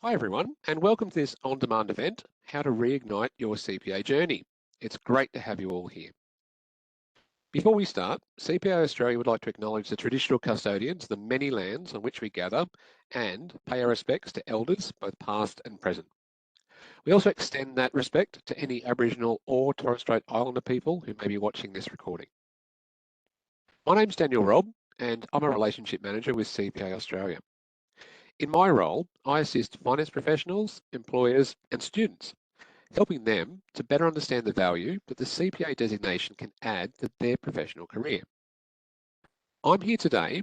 Hi everyone, and welcome to this on-demand event, How to Reignite Your CPA Journey. It's great to have you all here. Before we start, CPA Australia would like to acknowledge the traditional custodians, the many lands on which we gather, and pay our respects to elders, both past and present. We also extend that respect to any Aboriginal or Torres Strait Islander people who may be watching this recording. My name's Daniel Robb, and I'm a Relationship Manager with CPA Australia. In my role, I assist finance professionals, employers, and students, helping them to better understand the value that the CPA designation can add to their professional career. I'm here today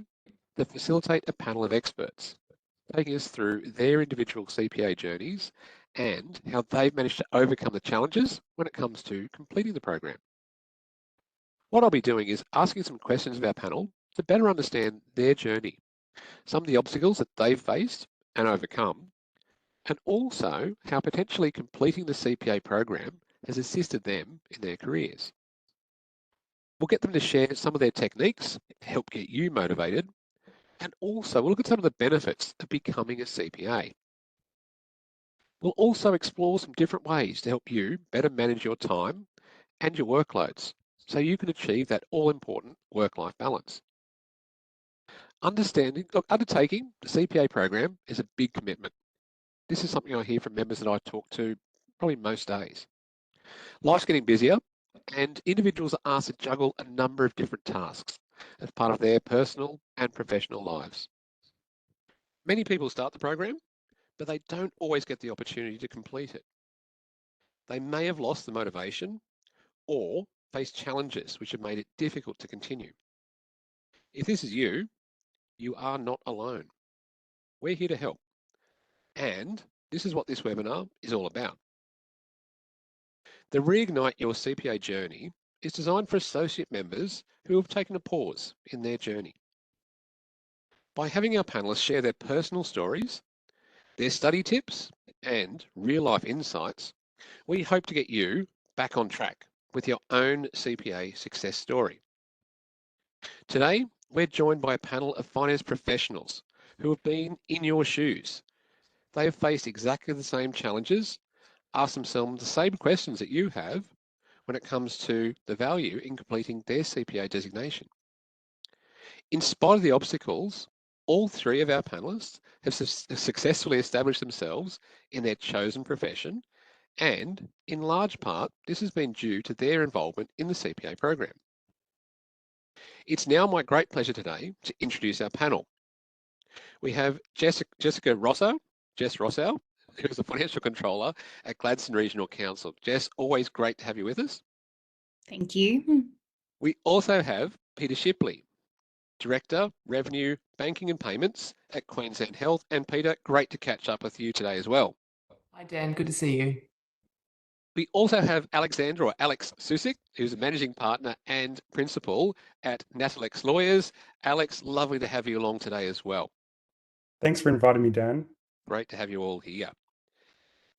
to facilitate a panel of experts, taking us through their individual CPA journeys and how they've managed to overcome the challenges when it comes to completing the program. What I'll be doing is asking some questions of our panel to better understand their journey, some of the obstacles that they've faced and overcome, and also how potentially completing the CPA program has assisted them in their careers. We'll get them to share some of their techniques to help get you motivated, and also we'll look at some of the benefits of becoming a CPA. We'll also explore some different ways to help you better manage your time and your workloads so you can achieve that all-important work-life balance. Undertaking the CPA program is a big commitment. This is something I hear from members that I talk to probably most days. Life's getting busier and individuals are asked to juggle a number of different tasks as part of their personal and professional lives. Many people start the program, but they don't always get the opportunity to complete it. They may have lost the motivation or face challenges which have made it difficult to continue. If this is you, you are not alone. We're here to help. And this is what this webinar is all about. The Reignite Your CPA Journey is designed for associate members who have taken a pause in their journey. By having our panelists share their personal stories, their study tips, and real-life insights, we hope to get you back on track with your own CPA success story. Today, we're joined by a panel of finance professionals who have been in your shoes. They have faced exactly the same challenges, asked themselves the same questions that you have when it comes to the value in completing their CPA designation. In spite of the obstacles, all three of our panelists have successfully established themselves in their chosen profession, and in large part, this has been due to their involvement in the CPA program. It's now my great pleasure today to introduce our panel. We have Jessica Rosso, Jess Rossau, who's the Financial Controller at Gladstone Regional Council. Jess, always great to have you with us. Thank you. We also have Peta Shipley, Director, Revenue, Banking and Payments at Queensland Health. And Peta, great to catch up with you today as well. Hi Dan, good to see you. We also have Alexandra, or Alex Susik, who's a Managing Partner and Principal at Natalex Lawyers. Alex, lovely to have you along today as well. Thanks for inviting me, Dan. Great to have you all here.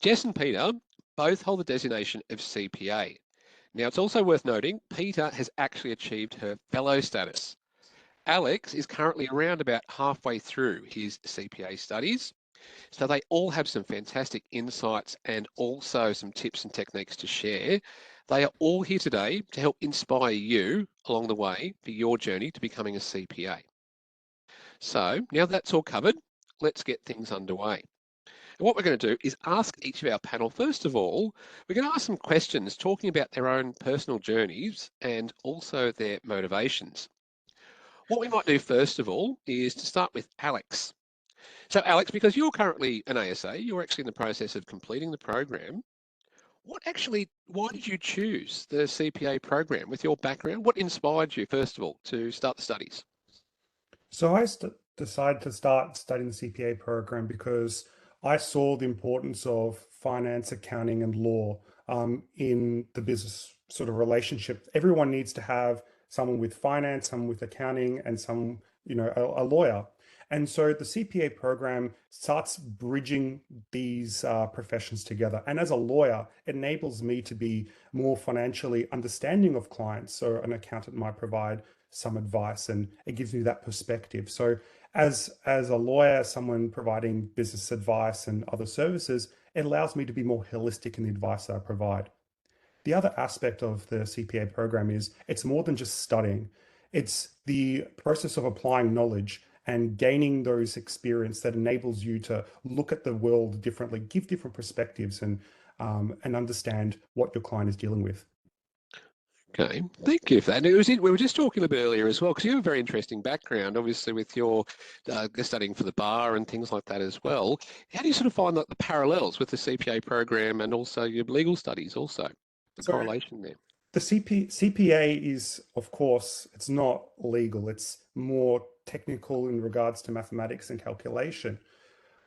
Jess and Peta both hold the designation of CPA. Now, it's also worth noting, Peta has actually achieved her fellow status. Alex is currently around about halfway through his CPA studies. So they all have some fantastic insights and also some tips and techniques to share. They are all here today to help inspire you along the way for your journey to becoming a CPA. So now that's all covered, let's get things underway. And what we're going to do is ask each of our panel, first of all, we're going to ask some questions talking about their own personal journeys and also their motivations. What we might do first of all is to start with Alex. So Alex, because you're currently an ASA, you're actually in the process of completing the program. Why did you choose the CPA program with your background? What inspired you, first of all, to start the studies? So I decided to start studying the CPA program because I saw the importance of finance, accounting, and law in the business sort of relationship. Everyone needs to have someone with finance, someone with accounting, and some, a lawyer. And so the CPA program starts bridging these professions together. And as a lawyer, it enables me to be more financially understanding of clients. So an accountant might provide some advice and it gives me that perspective. So As a lawyer, someone providing business advice and other services, it allows me to be more holistic in the advice that I provide. The other aspect of the CPA program is it's more than just studying. It's the process of applying knowledge and gaining those experience that enables you to look at the world differently, give different perspectives, and understand what your client is dealing with. Okay, thank you for that. And we were just talking a bit earlier as well, because you have a very interesting background, obviously with your studying for the bar and things like that as well. How do you sort of find the parallels with the CPA program and also your legal studies also, the correlation there? The CPA is, of course, it's not legal. It's more technical in regards to mathematics and calculation,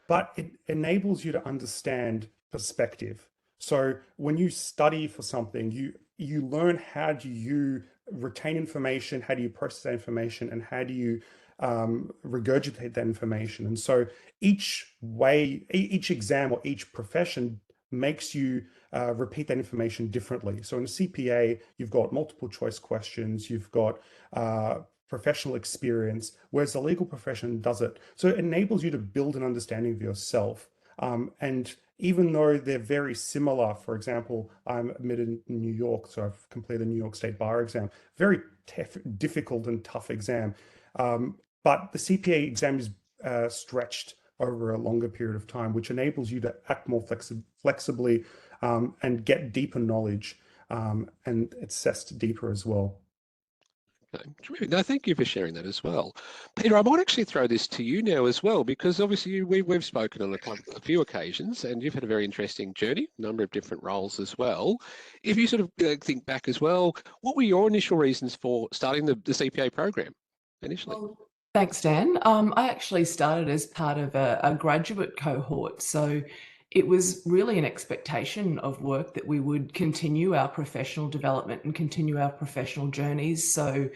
but it enables you to understand perspective. So when you study for something, you learn how do you retain information, how do you process that information, and how do you regurgitate that information. And so each exam or each profession makes you repeat that information differently. So in a CPA, you've got multiple choice questions, you've got professional experience, whereas the legal profession does it. So it enables you to build an understanding of yourself. And even though they're very similar, for example, I'm admitted in New York, so I've completed the New York State Bar exam, very difficult and tough exam. But the CPA exam is stretched over a longer period of time, which enables you to act more flexibly and get deeper knowledge, and it's assessed deeper as well. Okay. No, thank you for sharing that as well. Peter, I might actually throw this to you now as well, because obviously we've spoken on a few occasions and you've had a very interesting journey, a number of different roles as well. If you sort of think back as well, what were your initial reasons for starting the CPA program initially? Well, thanks, Dan. I actually started as part of a graduate cohort. So it was really an expectation of work that we would continue our professional development and continue our professional journeys. So,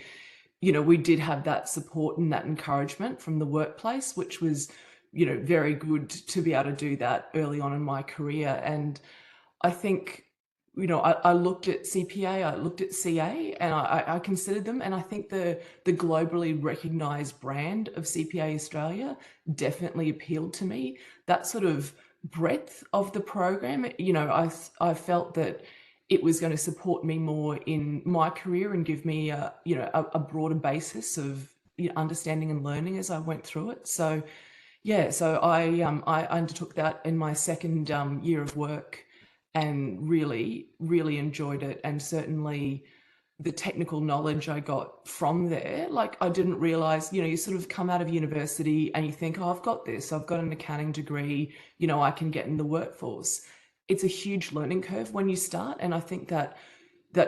you know, we did have that support and that encouragement from the workplace, which was, you know, very good to be able to do that early on in my career. And I think, you know, I looked at CPA, I looked at CA, and I considered them. And I think the globally recognized brand of CPA Australia definitely appealed to me. That sort of breadth of the program, you know, I felt that it was going to support me more in my career and give me a broader basis of understanding and learning as I went through it. So yeah, so I undertook that in my second year of work and really enjoyed it. And certainly the technical knowledge I got from there, like I didn't realize, you know, you sort of come out of university and you think, oh, I've got this, I've got an accounting degree, you know, I can get in the workforce. It's a huge learning curve when you start. And I think that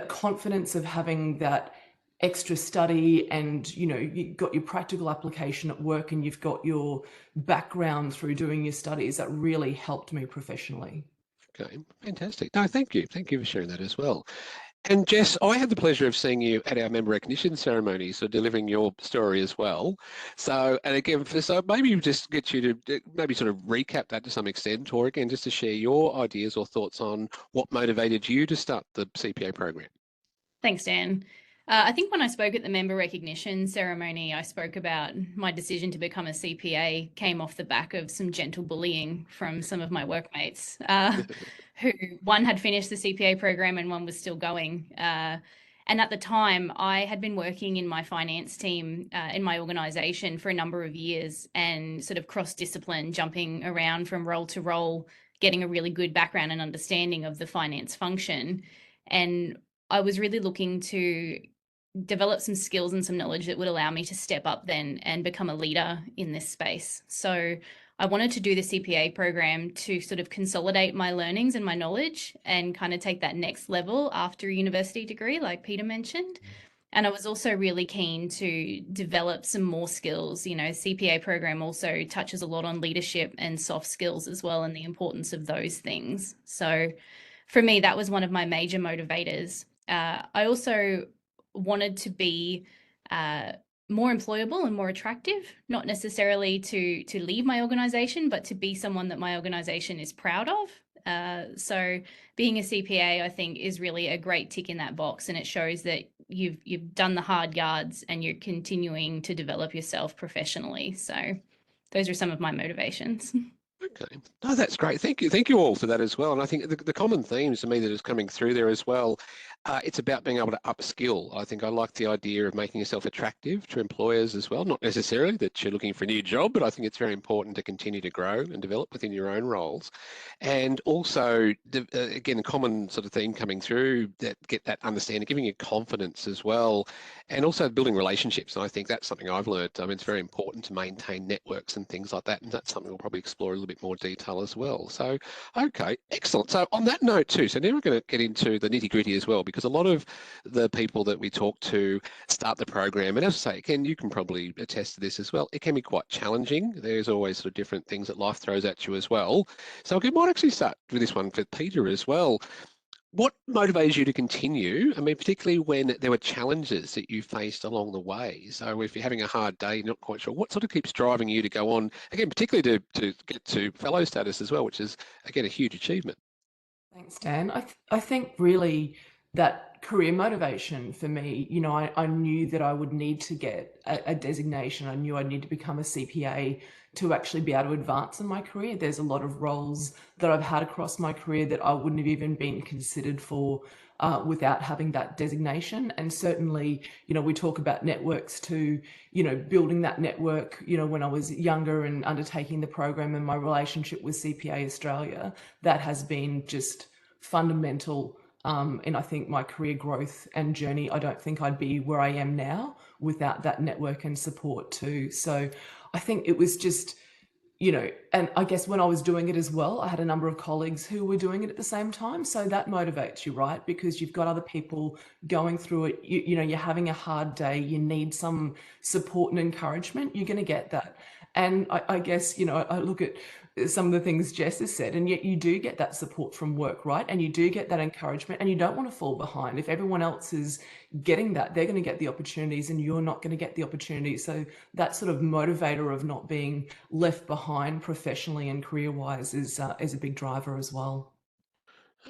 confidence of having that extra study and, you know, you got your practical application at work and you've got your background through doing your studies, that really helped me professionally. Okay, fantastic. No, thank you. Thank you for sharing that as well. And Jess, I had the pleasure of seeing you at our member recognition ceremony, so delivering your story as well. So, and again, so maybe just get you to maybe sort of recap that to some extent, or again, just to share your ideas or thoughts on what motivated you to start the CPA program. Thanks, Dan. I think when I spoke at the member recognition ceremony, I spoke about my decision to become a CPA came off the back of some gentle bullying from some of my workmates who one had finished the CPA program and one was still going. And at the time, I had been working in my finance team in my organisation for a number of years and sort of cross-discipline, jumping around from role to role, getting a really good background and understanding of the finance function. And I was really looking to develop some skills and some knowledge that would allow me to step up then and become a leader in this space. So I wanted to do the CPA program to sort of consolidate my learnings and my knowledge and kind of take that next level after a university degree, like Peter mentioned. And I was also really keen to develop some more skills. You know, CPA program also touches a lot on leadership and soft skills as well, and the importance of those things. So for me, that was one of my major motivators. I also wanted to be more employable and more attractive, not necessarily to leave my organization, but to be someone that my organization is proud of. So being a CPA, I think, is really a great tick in that box, and it shows that you've done the hard yards and you're continuing to develop yourself professionally. So those are some of my motivations. Okay. No, that's great. Thank you. Thank you all for that as well. And I think the common themes to me that is coming through there as well, it's about being able to upskill. I think I like the idea of making yourself attractive to employers as well. Not necessarily that you're looking for a new job, but I think it's very important to continue to grow and develop within your own roles. And also, again, a common sort of theme coming through that get that understanding, giving you confidence as well, and also building relationships. And I think that's something I've learned. I mean, it's very important to maintain networks and things like that. And that's something we'll probably explore a little bit more detail as well. So, okay, excellent. So on that note too, so now we're going to get into the nitty gritty as well, because a lot of the people that we talk to start the program, and as I say, Ken, you can probably attest to this as well, it can be quite challenging. There's always sort of different things that life throws at you as well. So we might actually start with this one for Peter as well. What motivates you to continue? I mean, particularly when there were challenges that you faced along the way. So if you're having a hard day, you're not quite sure, what sort of keeps driving you to go on, again, particularly to get to fellow status as well, which is, again, a huge achievement. Thanks, Dan. I think really that career motivation for me, you know, I knew that I would need to get a designation. I knew I'd need to become a CPA to actually be able to advance in my career. There's a lot of roles that I've had across my career that I wouldn't have even been considered for without having that designation. And certainly, you know, we talk about networks too, you know, building that network, you know, when I was younger and undertaking the program and my relationship with CPA Australia, that has been just fundamental. And I think my career growth and journey, I don't think I'd be where I am now without that network and support too. So I think it was just, you know, and I guess when I was doing it as well, I had a number of colleagues who were doing it at the same time. So that motivates you, right? Because you've got other people going through it. You know, you're having a hard day, you need some support and encouragement, you're going to get that. And I guess, you know, I look at some of the things Jess has said, and yet you do get that support from work, right? And you do get that encouragement, and you don't want to fall behind. If everyone else is getting that, they're going to get the opportunities and you're not going to get the opportunities. So that sort of motivator of not being left behind professionally and career-wise is a big driver as well.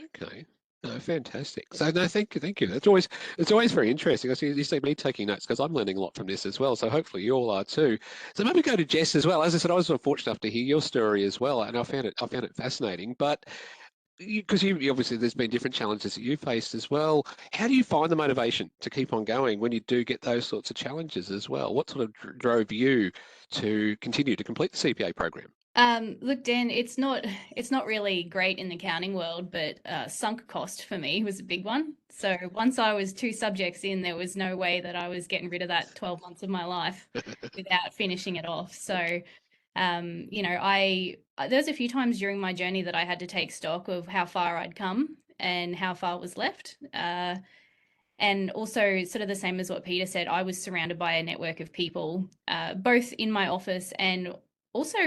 Okay. No, fantastic. So no, thank you. It's always very interesting. I see you see me taking notes because I'm learning a lot from this as well. So hopefully you all are too. So maybe go to Jess as well. As I said, I was fortunate enough to hear your story as well, and I found it fascinating. But because you obviously there's been different challenges that you faced as well. How do you find the motivation to keep on going when you do get those sorts of challenges as well? What sort of drove you to continue to complete the CPA program? Look, Dan, it's not really great in the accounting world, but sunk cost for me was a big one. So once I was 2 subjects in, there was no way that I was getting rid of that 12 months of my life without finishing it off. So, you know, there's a few times during my journey that I had to take stock of how far I'd come and how far was left. And also, sort of the same as what Peter said, I was surrounded by a network of people, both in my office and also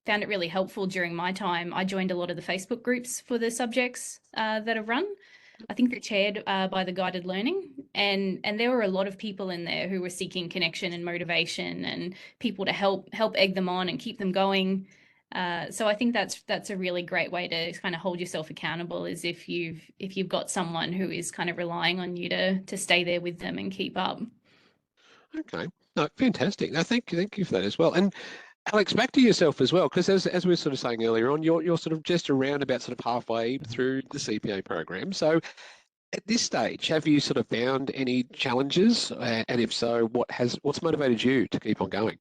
found it really helpful during my time. I joined a lot of the Facebook groups for the subjects that are run. I think they're chaired by the guided learning, and there were a lot of people in there who were seeking connection and motivation and people to help egg them on and keep them going. So I think that's a really great way to kind of hold yourself accountable, is if you've got someone who is kind of relying on you to stay there with them and keep up. Okay, no, fantastic. No, thank you for that as well. And Alex, back to yourself as well, because as we were sort of saying earlier on, you're sort of just around about sort of halfway through the CPA program. So at this stage, have you sort of found any challenges? And if so, what's motivated you to keep on going?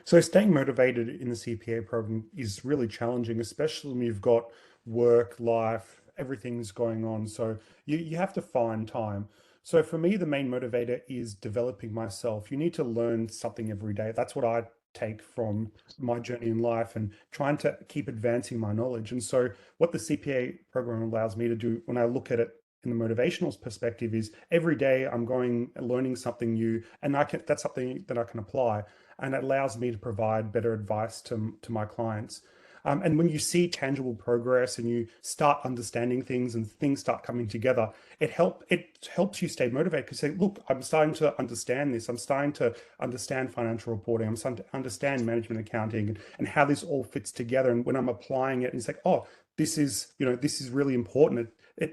So staying motivated in the CPA program is really challenging, especially when you've got work, life, everything's going on. So you have to find time. So for me, the main motivator is developing myself. You need to learn something every day. That's what I take from my journey in life and trying to keep advancing my knowledge. And so what the CPA program allows me to do when I look at it in the motivational perspective is every day I'm learning something new, and that's something that I can apply, and it allows me to provide better advice to my clients. And when you see tangible progress and you start understanding things and things start coming together, it helps you stay motivated because say, look, I'm starting to understand this. I'm starting to understand financial reporting. I'm starting to understand management accounting and how this all fits together. And when I'm applying it, it's like, oh, this is, this is really important.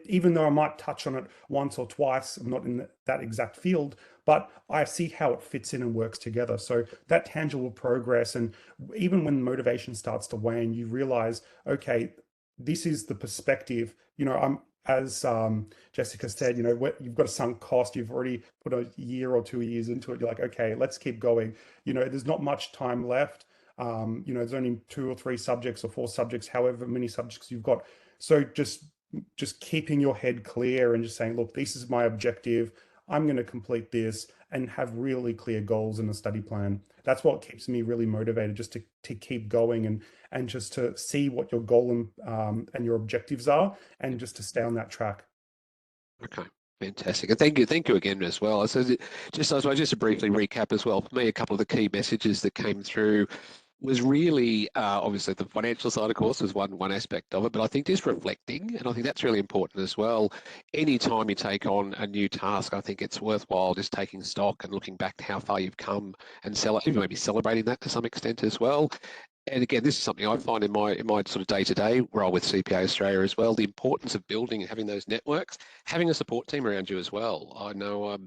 Even though I might touch on it once or twice, I'm not in that exact field, but I see how it fits in and works together. So that tangible progress, and even when motivation starts to wane, you realize, okay, this is the perspective. I'm, as Jessica said, you've got a sunk cost. You've already put a year or 2 years into it. You're like, okay, let's keep going. There's not much time left. There's only 2 or 3 subjects or 4 subjects, however many subjects you've got. So just keeping your head clear and just saying, look, this is my objective. I'm going to complete this, and have really clear goals in a study plan. That's what keeps me really motivated, just to keep going and just to see what your goal and your objectives are, and just to stay on that track. Okay, fantastic. And thank you again as well. So just to briefly recap as well, for me, a couple of the key messages that came through was really obviously the financial side, of course, was one aspect of it, but I think just reflecting, and I think that's really important as well. Anytime you take on a new task, I think it's worthwhile just taking stock and looking back to how far you've come, and even maybe celebrating that to some extent as well. And again, this is something I find in my sort of day-to-day role with CPA Australia as well, the importance of building and having those networks, having a support team around you as well. I know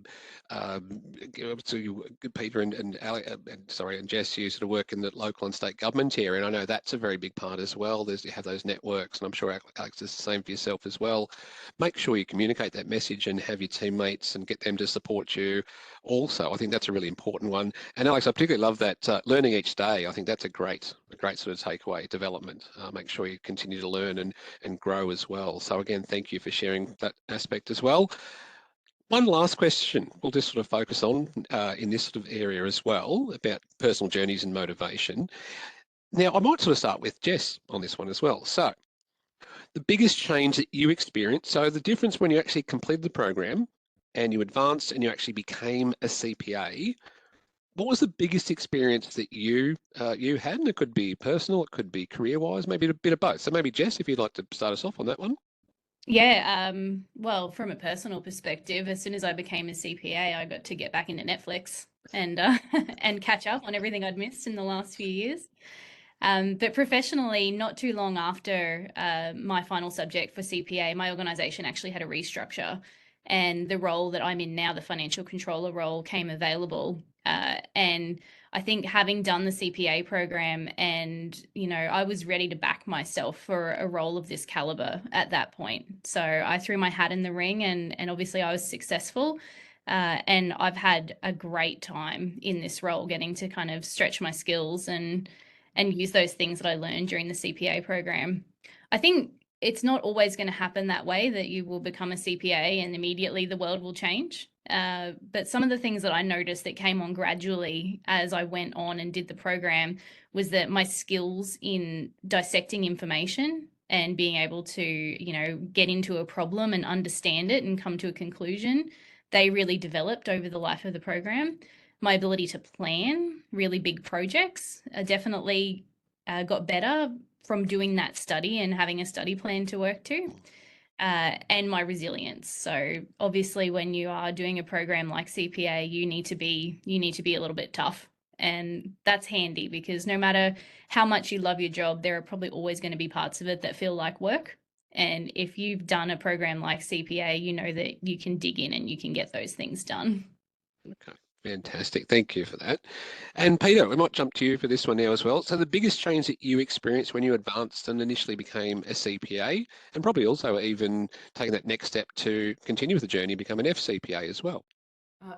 Peter and Jess, you sort of work in the local and state government here, and I know that's a very big part as well. You have those networks, and I'm sure Alex is the same for yourself as well. Make sure you communicate that message and have your teammates and get them to support you. Also, I think that's a really important one. And Alex, I particularly love that learning each day. I think that's a great sort of takeaway development. Make sure you continue to learn and grow as well. So again, thank you for sharing that aspect as well. One last question we'll just sort of focus on in this sort of area as well, about personal journeys and motivation. Now, I might sort of start with Jess on this one as well. So the biggest change that you experienced, so the difference when you actually completed the program and you advanced and you actually became a CPA, what was the biggest experience that you had? And it could be personal, it could be career-wise, maybe a bit of both. So maybe Jess, if you'd like to start us off on that one. Yeah, well, from a personal perspective, as soon as I became a CPA, I got to get back into Netflix and and catch up on everything I'd missed in the last few years. But professionally, not too long after my final subject for CPA, my organisation actually had a restructure, and the role that I'm in now, the financial controller role, came available. And I think having done the CPA program, and I was ready to back myself for a role of this caliber at that point. So I threw my hat in the ring, and obviously I was successful. And I've had a great time in this role, getting to kind of stretch my skills and use those things that I learned during the CPA program. I think it's not always going to happen that way, that you will become a CPA and immediately the world will change. But some of the things that I noticed that came on gradually as I went on and did the program was that my skills in dissecting information and being able to, get into a problem and understand it and come to a conclusion, they really developed over the life of the program. My ability to plan really big projects definitely got better from doing that study and having a study plan to work to, and my resilience. So obviously when you are doing a program like CPA, you need to be a little bit tough, and that's handy because no matter how much you love your job, there are probably always going to be parts of it that feel like work. And if you've done a program like CPA, you know that you can dig in and you can get those things done. Okay. Fantastic. Thank you for that. And Peter, we might jump to you for this one now as well. So the biggest change that you experienced when you advanced and initially became a CPA, and probably also even taking that next step to continue with the journey, become an FCPA as well.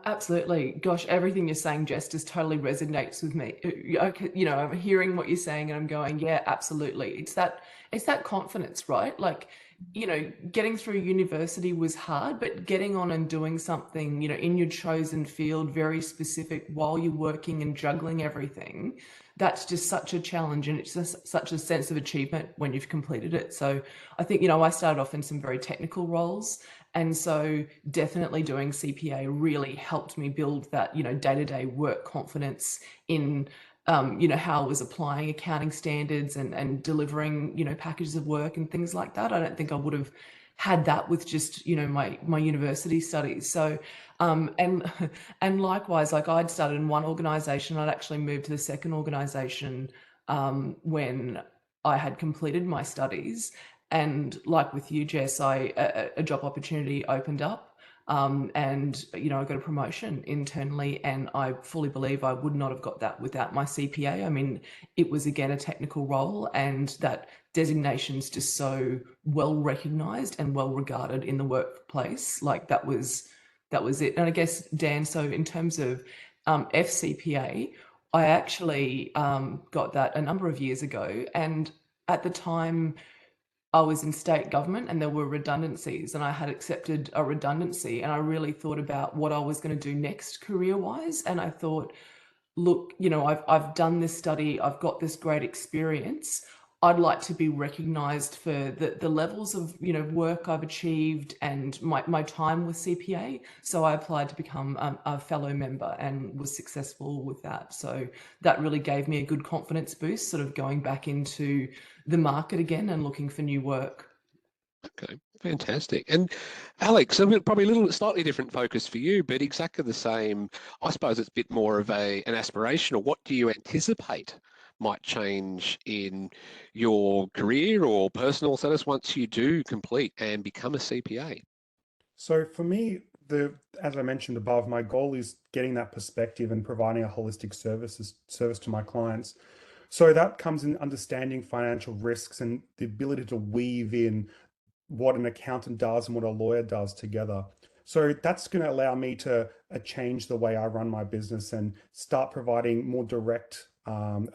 Absolutely. Gosh, everything you're saying, Jess, just totally resonates with me. I'm hearing what you're saying and I'm going, yeah, absolutely. It's that confidence, right? Like, getting through university was hard, but getting on and doing something, in your chosen field, very specific, while you're working and juggling everything, that's just such a challenge, and it's just such a sense of achievement when you've completed it. So I think, I started off in some very technical roles. And so definitely doing CPA really helped me build that, day-to-day work confidence in, how I was applying accounting standards and delivering, packages of work and things like that. I don't think I would have had that with just, you know, my university studies. So, and and likewise, like I'd started in one organization, I'd actually moved to the second organization when I had completed my studies. And like with you, Jess, a job opportunity opened up. And, you know, I got a promotion internally, and I fully believe I would not have got that without my CPA. I mean, it was again a technical role, and that designation's just so well recognized and well regarded in the workplace. Like that was it. And I guess, Dan, so in terms of FCPA, I actually got that a number of years ago, and at the time I was in state government and there were redundancies, and I had accepted a redundancy, and I really thought about what I was going to do next career-wise. And I thought, look, you know, I've done this study, I've got this great experience. I'd like to be recognised for the levels of, you know, work I've achieved and my time with CPA. So I applied to become a fellow member and was successful with that. So that really gave me a good confidence boost, sort of going back into the market again and looking for new work. Okay, fantastic. And Alex, probably a little slightly different focus for you, but exactly the same. I suppose it's a bit more of an aspirational. What do you anticipate might change in your career or personal status once you do complete and become a CPA? So for me, as I mentioned above, my goal is getting that perspective and providing a holistic service to my clients. So that comes in understanding financial risks and the ability to weave in what an accountant does and what a lawyer does together. So that's going to allow me to change the way I run my business and start providing more direct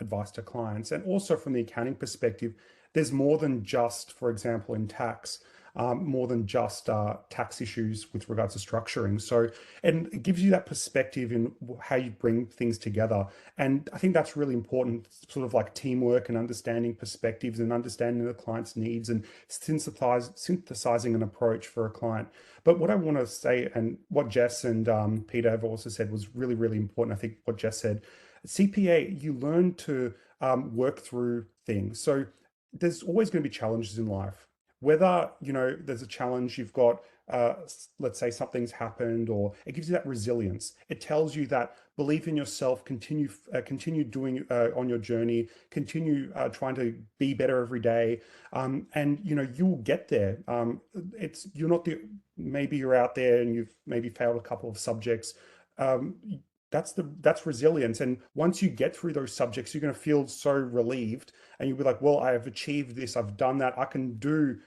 advice to clients. And also from the accounting perspective, there's more than just, for example, in tax, more than just tax issues with regards to structuring. So, and it gives you that perspective in how you bring things together. And I think that's really important, sort of like teamwork and understanding perspectives and understanding the client's needs and synthesizing an approach for a client. But what I want to say, and what Jess and Peta have also said was really, really important. I think what Jess said, CPA, you learn to work through things. So there's always going to be challenges in life. Whether, you know, there's a challenge, you've got, let's say something's happened, or it gives you that resilience. It tells you that believe in yourself, continue doing on your journey, continue trying to be better every day, and you know you will get there. You're not maybe you're out there and you've maybe failed a couple of subjects. That's resilience. And once you get through those subjects, you're going to feel so relieved, and you'll be like, well, I have achieved this, I've done that, I can do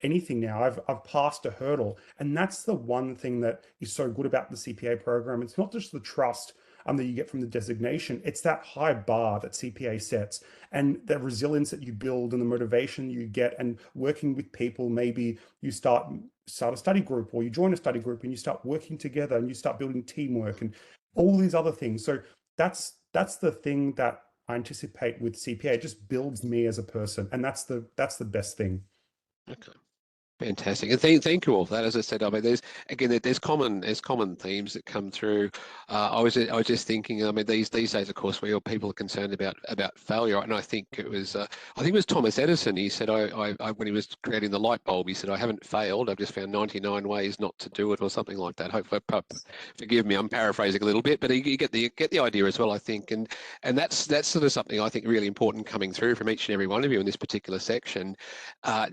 anything now. I've passed a hurdle. And that's the one thing that is so good about the CPA program. It's not just the trust that you get from the designation, it's that high bar that CPA sets, and the resilience that you build and the motivation you get, and working with people. Maybe you start a study group, or you join a study group and you start working together and you start building teamwork and all these other things. So that's the thing that I anticipate with CPA. It just builds me as a person, and that's the best thing. Okay. Fantastic, and thank you all for that. As I said, I mean, there's common themes that come through. I was just thinking. I mean, these days, of course, people are concerned about failure, and I think it was Thomas Edison. He said, I when he was creating the light bulb, he said, I haven't failed. I've just found 99 ways not to do it, or something like that. Hopefully, forgive me, I'm paraphrasing a little bit, but you get the idea as well, I think, and that's sort of something I think really important coming through from each and every one of you in this particular section.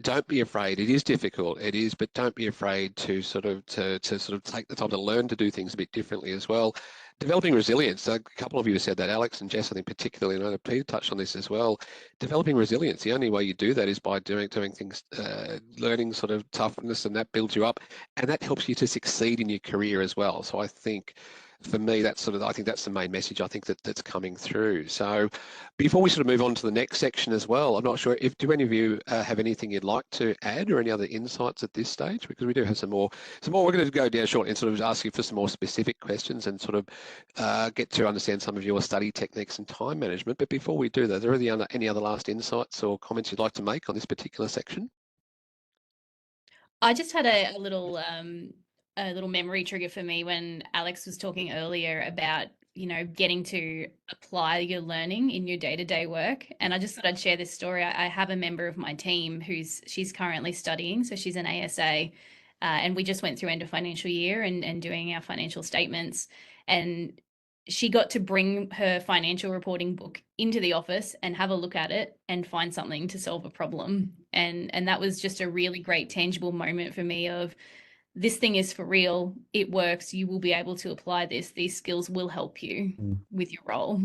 Don't be afraid. It is difficult. It is, but don't be afraid to sort of take the time to learn to do things a bit differently as well. Developing resilience. A couple of you have said that, Alex and Jess, I think particularly, and I know Peter touched on this as well. Developing resilience. The only way you do that is by doing things, learning sort of toughness, and that builds you up, and that helps you to succeed in your career as well. So I think, for me, I think that's the main message I think that's coming through. So before we sort of move on to the next section as well, I'm not sure do any of you have anything you'd like to add or any other insights at this stage, because we do have some more. We're going to go down shortly and sort of ask you for some more specific questions and sort of get to understand some of your study techniques and time management. But before we do that, are there any other last insights or comments you'd like to make on this particular section? I just had a little memory trigger for me when Alex was talking earlier about getting to apply your learning in your day-to-day work. And I just thought I'd share this story. I have a member of my team she's currently studying, so she's an ASA, and we just went through end of financial year and doing our financial statements, and she got to bring her financial reporting book into the office and have a look at it and find something to solve a problem. And that was just a really great tangible moment for me of, this thing is for real. It works. You will be able to apply this. These skills will help you with your role.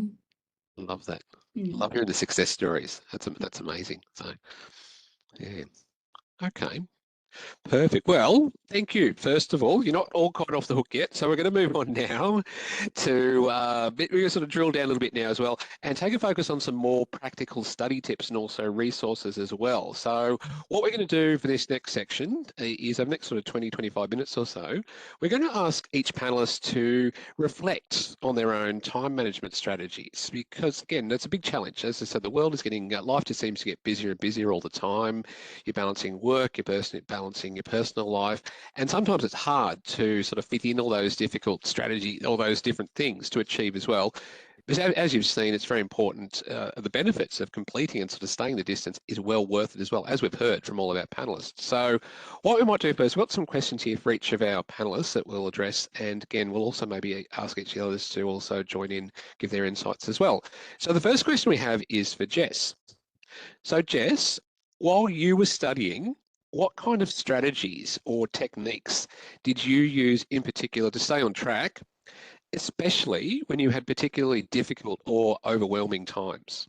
Love that. Love hearing the success stories. That's amazing. So, yeah. Okay. Perfect. Well, thank you. First of all, you're not all quite off the hook yet, so we're going to move on now to we're going to sort of drill down a little bit now as well, and take a focus on some more practical study tips and also resources as well. So what we're going to do for this next section is over the next sort of 20-25 minutes or so, we're going to ask each panelist to reflect on their own time management strategies, because again, that's a big challenge. As I said, the world is getting, life just seems to get busier and busier all the time. You're balancing work, you're balancing your personal life, and sometimes it's hard to sort of fit in all those difficult strategies, all those different things to achieve as well. But as you've seen, it's very important. The benefits of completing and sort of staying the distance is well worth it as well, as we've heard from all of our panelists. So what we might do first, we've got some questions here for each of our panelists that we'll address, and again, we'll also maybe ask each of the others to also join in, give their insights as well. So the first question we have is for Jess. So Jess, while you were studying, what kind of strategies or techniques did you use in particular to stay on track, especially when you had particularly difficult or overwhelming times?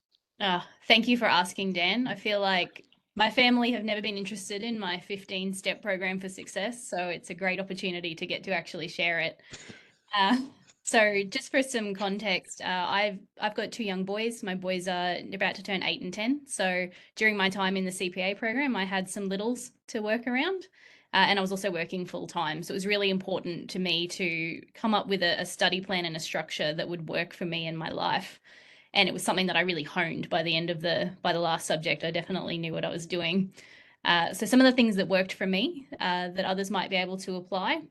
Thank you for asking, Dan. I feel like my family have never been interested in my 15-step program for success, so it's a great opportunity to get to actually share it. So just for some context, I've got 2 young boys. My boys are about to turn 8 and 10. So during my time in the CPA program, I had some littles to work around, and I was also working full time. So it was really important to me to come up with a study plan and a structure that would work for me in my life. And it was something that I really honed by the end of by the last subject. I definitely knew what I was doing. So some of the things that worked for me that others might be able to apply.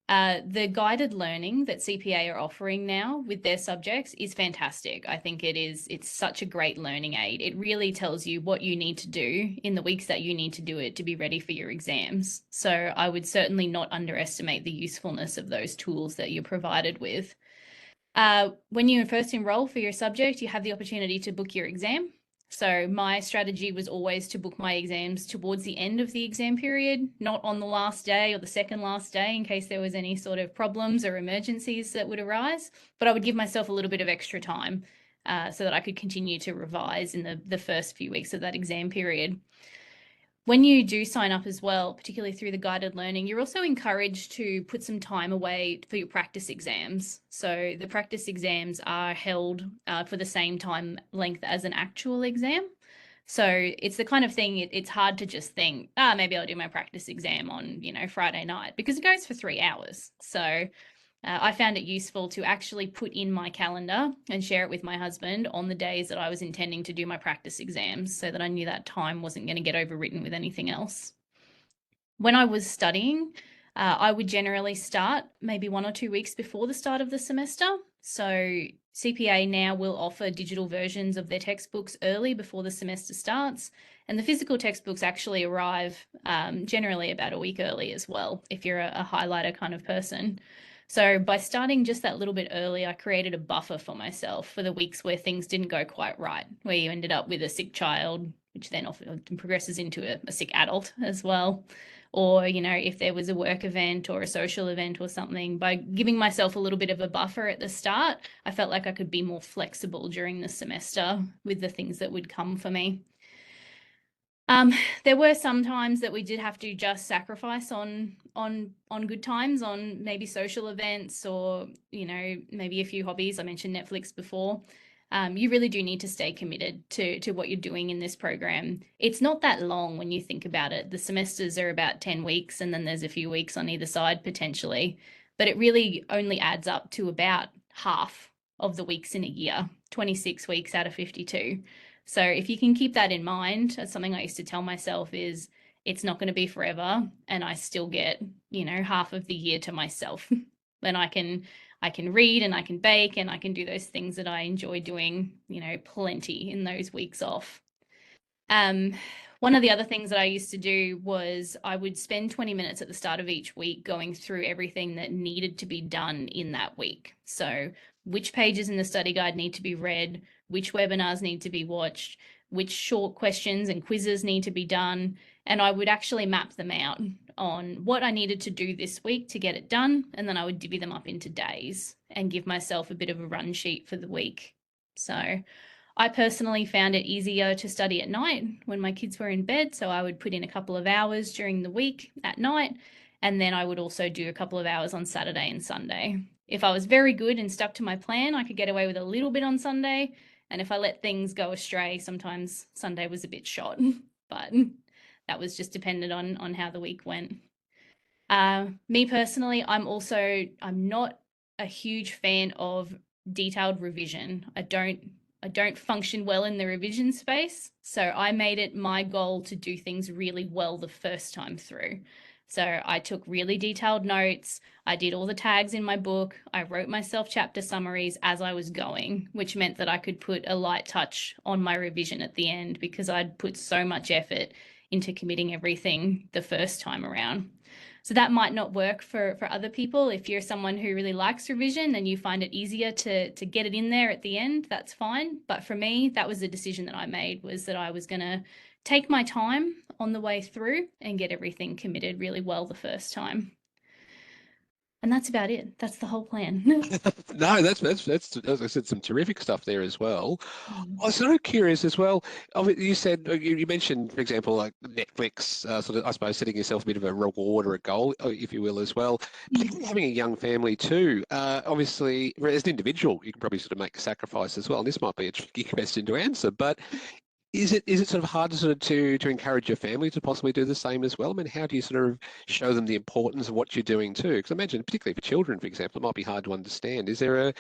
The guided learning that CPA are offering now with their subjects is fantastic. I think it's such a great learning aid. It really tells you what you need to do in the weeks that you need to do it to be ready for your exams. So I would certainly not underestimate the usefulness of those tools that you're provided with. When you first enroll for your subject, you have the opportunity to book your exam. So my strategy was always to book my exams towards the end of the exam period, not on the last day or the second last day in case there was any sort of problems or emergencies that would arise. But I would give myself a little bit of extra time so that I could continue to revise in the first few weeks of that exam period. When you do sign up as well, particularly through the guided learning, you're also encouraged to put some time away for your practice exams. So the practice exams are held for the same time length as an actual exam. So it's the kind of thing, it's hard to just think, maybe I'll do my practice exam on, Friday night, because it goes for 3 hours. So I found it useful to actually put in my calendar and share it with my husband on the days that I was intending to do my practice exams, so that I knew that time wasn't going to get overwritten with anything else. When I was studying, I would generally start maybe 1 or 2 weeks before the start of the semester. So CPA now will offer digital versions of their textbooks early before the semester starts, and the physical textbooks actually arrive generally about a week early as well, if you're a highlighter kind of person. So by starting just that little bit early, I created a buffer for myself for the weeks where things didn't go quite right, where you ended up with a sick child, which then often progresses into a sick adult as well. Or, if there was a work event or a social event or something, by giving myself a little bit of a buffer at the start, I felt like I could be more flexible during the semester with the things that would come for me. There were some times that we did have to just sacrifice on good times, on maybe social events or, maybe a few hobbies. I mentioned Netflix before. You really do need to stay committed to what you're doing in this program. It's not that long when you think about it. The semesters are about 10 weeks and then there's a few weeks on either side potentially, but it really only adds up to about half of the weeks in a year, 26 weeks out of 52. So if you can keep that in mind, that's something I used to tell myself is it's not going to be forever, and I still get, half of the year to myself. And I can I can read and I can bake and I can do those things that I enjoy doing, you know, plenty in those weeks off. One of the other things that I used to do was I would spend 20 minutes at the start of each week going through everything that needed to be done in that week. So which pages in the study guide need to be read, which webinars need to be watched, which short questions and quizzes need to be done. And I would actually map them out on what I needed to do this week to get it done. And then I would divvy them up into days and give myself a bit of a run sheet for the week. So I personally found it easier to study at night when my kids were in bed. So I would put in a couple of hours during the week at night. And then I would also do a couple of hours on Saturday and Sunday. If I was very good and stuck to my plan, I could get away with a little bit on Sunday. And if I let things go astray, sometimes Sunday was a bit short. But that was just dependent on how the week went. Me personally, I'm not a huge fan of detailed revision. I don't function well in the revision space. So I made it my goal to do things really well the first time through. So I took really detailed notes. I did all the tags in my book. I wrote myself chapter summaries as I was going, which meant that I could put a light touch on my revision at the end because I'd put so much effort into committing everything the first time around. So that might not work for other people. If you're someone who really likes revision and you find it easier to get it in there at the end, that's fine. But for me, that was the decision that I made, was that I was going to take my time on the way through and get everything committed really well the first time. And that's about it. That's the whole plan. No, that's as I said, some terrific stuff there as well. I was sort of curious as well. You said you mentioned, for example, like Netflix, sort of, I suppose, setting yourself a bit of a reward or a goal, if you will, as well. Particularly having a young family too. Obviously, as an individual, you can probably sort of make a sacrifice as well. And this might be a tricky question to answer, but is it sort of hard to sort of to encourage your family to possibly do the same as well? I mean, how do you sort of show them the importance of what you're doing too? Because I imagine, particularly for children, for example, it might be hard to understand. Is there a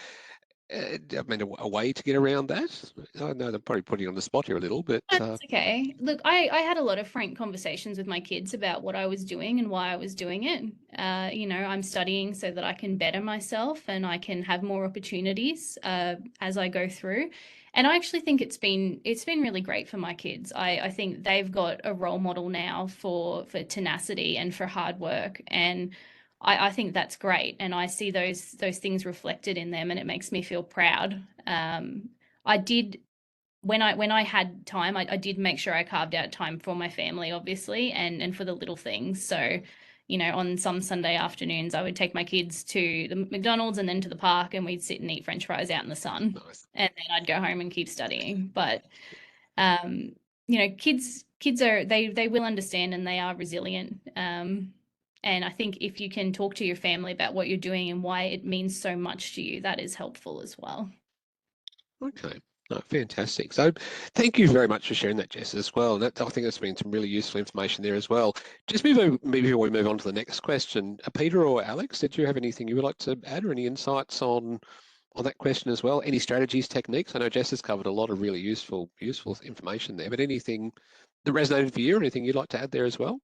way to get around that? I know I'm probably putting you on the spot here a little, but That's okay. Look, I had a lot of frank conversations with my kids about what I was doing and why I was doing it. You know, I'm studying so that I can better myself and I can have more opportunities as I go through. And I actually think it's been really great for my kids. I think they've got a role model now for tenacity and for hard work. And I think that's great. And I see those things reflected in them, and it makes me feel proud. I did when I had time, I did make sure I carved out time for my family, obviously, and for the little things. So, you know, on some Sunday afternoons, I would take my kids to the McDonald's and then to the park, and we'd sit and eat French fries out in the sun. nice. And then I'd go home and keep studying. But you know, kids are they will understand, and they are resilient. And I think if you can talk to your family about what you're doing and why it means so much to you, that is helpful as well. Okay. No, fantastic. So thank you very much for sharing that, Jess, as well. I think that's been some really useful information there as well. Just maybe before we move on to the next question, Peter or Alex, did you have anything you would like to add, or any insights on that question as well? Any strategies, techniques? I know Jess has covered a lot of really useful information there, but anything that resonated for you, or anything you'd like to add there as well?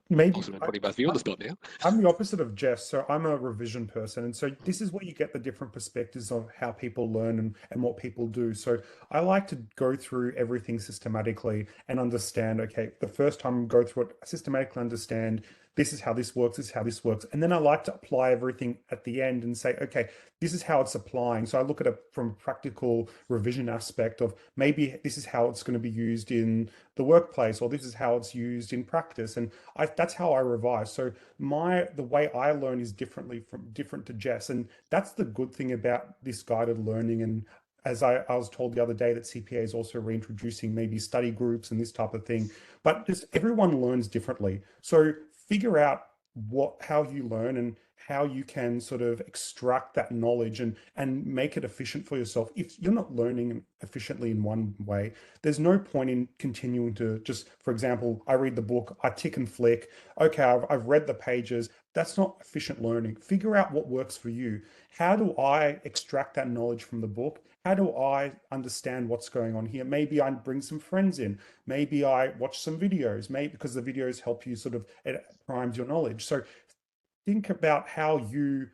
Maybe Awesome. I'm putting both of you on the spot now. I'm the opposite of Jess. So I'm a revision person. And so this is where you get the different perspectives of how people learn and what people do. So I like to go through everything systematically and understand, okay, the first time go through it, systematically understand this is how this works, this is how this works. And then I like to apply everything at the end and say, okay, this is how it's applying. So I look at it from a practical revision aspect of maybe this is how it's going to be used in the workplace, or this is how it's used in practice. And that's how I revise. So the way I learn is different to Jess. And that's the good thing about this guided learning. And as I was told the other day, that CPA is also reintroducing maybe study groups and this type of thing. But just everyone learns differently. So figure out how you learn and how you can sort of extract that knowledge and make it efficient for yourself. If you're not learning efficiently in one way, there's no point in continuing to just, for example, I read the book, I tick and flick. Okay, I've read the pages. That's not efficient learning. Figure out what works for you. How do I extract that knowledge from the book? How do I understand what's going on here? Maybe I bring some friends in. Maybe I watch some videos, maybe because the videos help you sort of, it primes your knowledge. So think about how you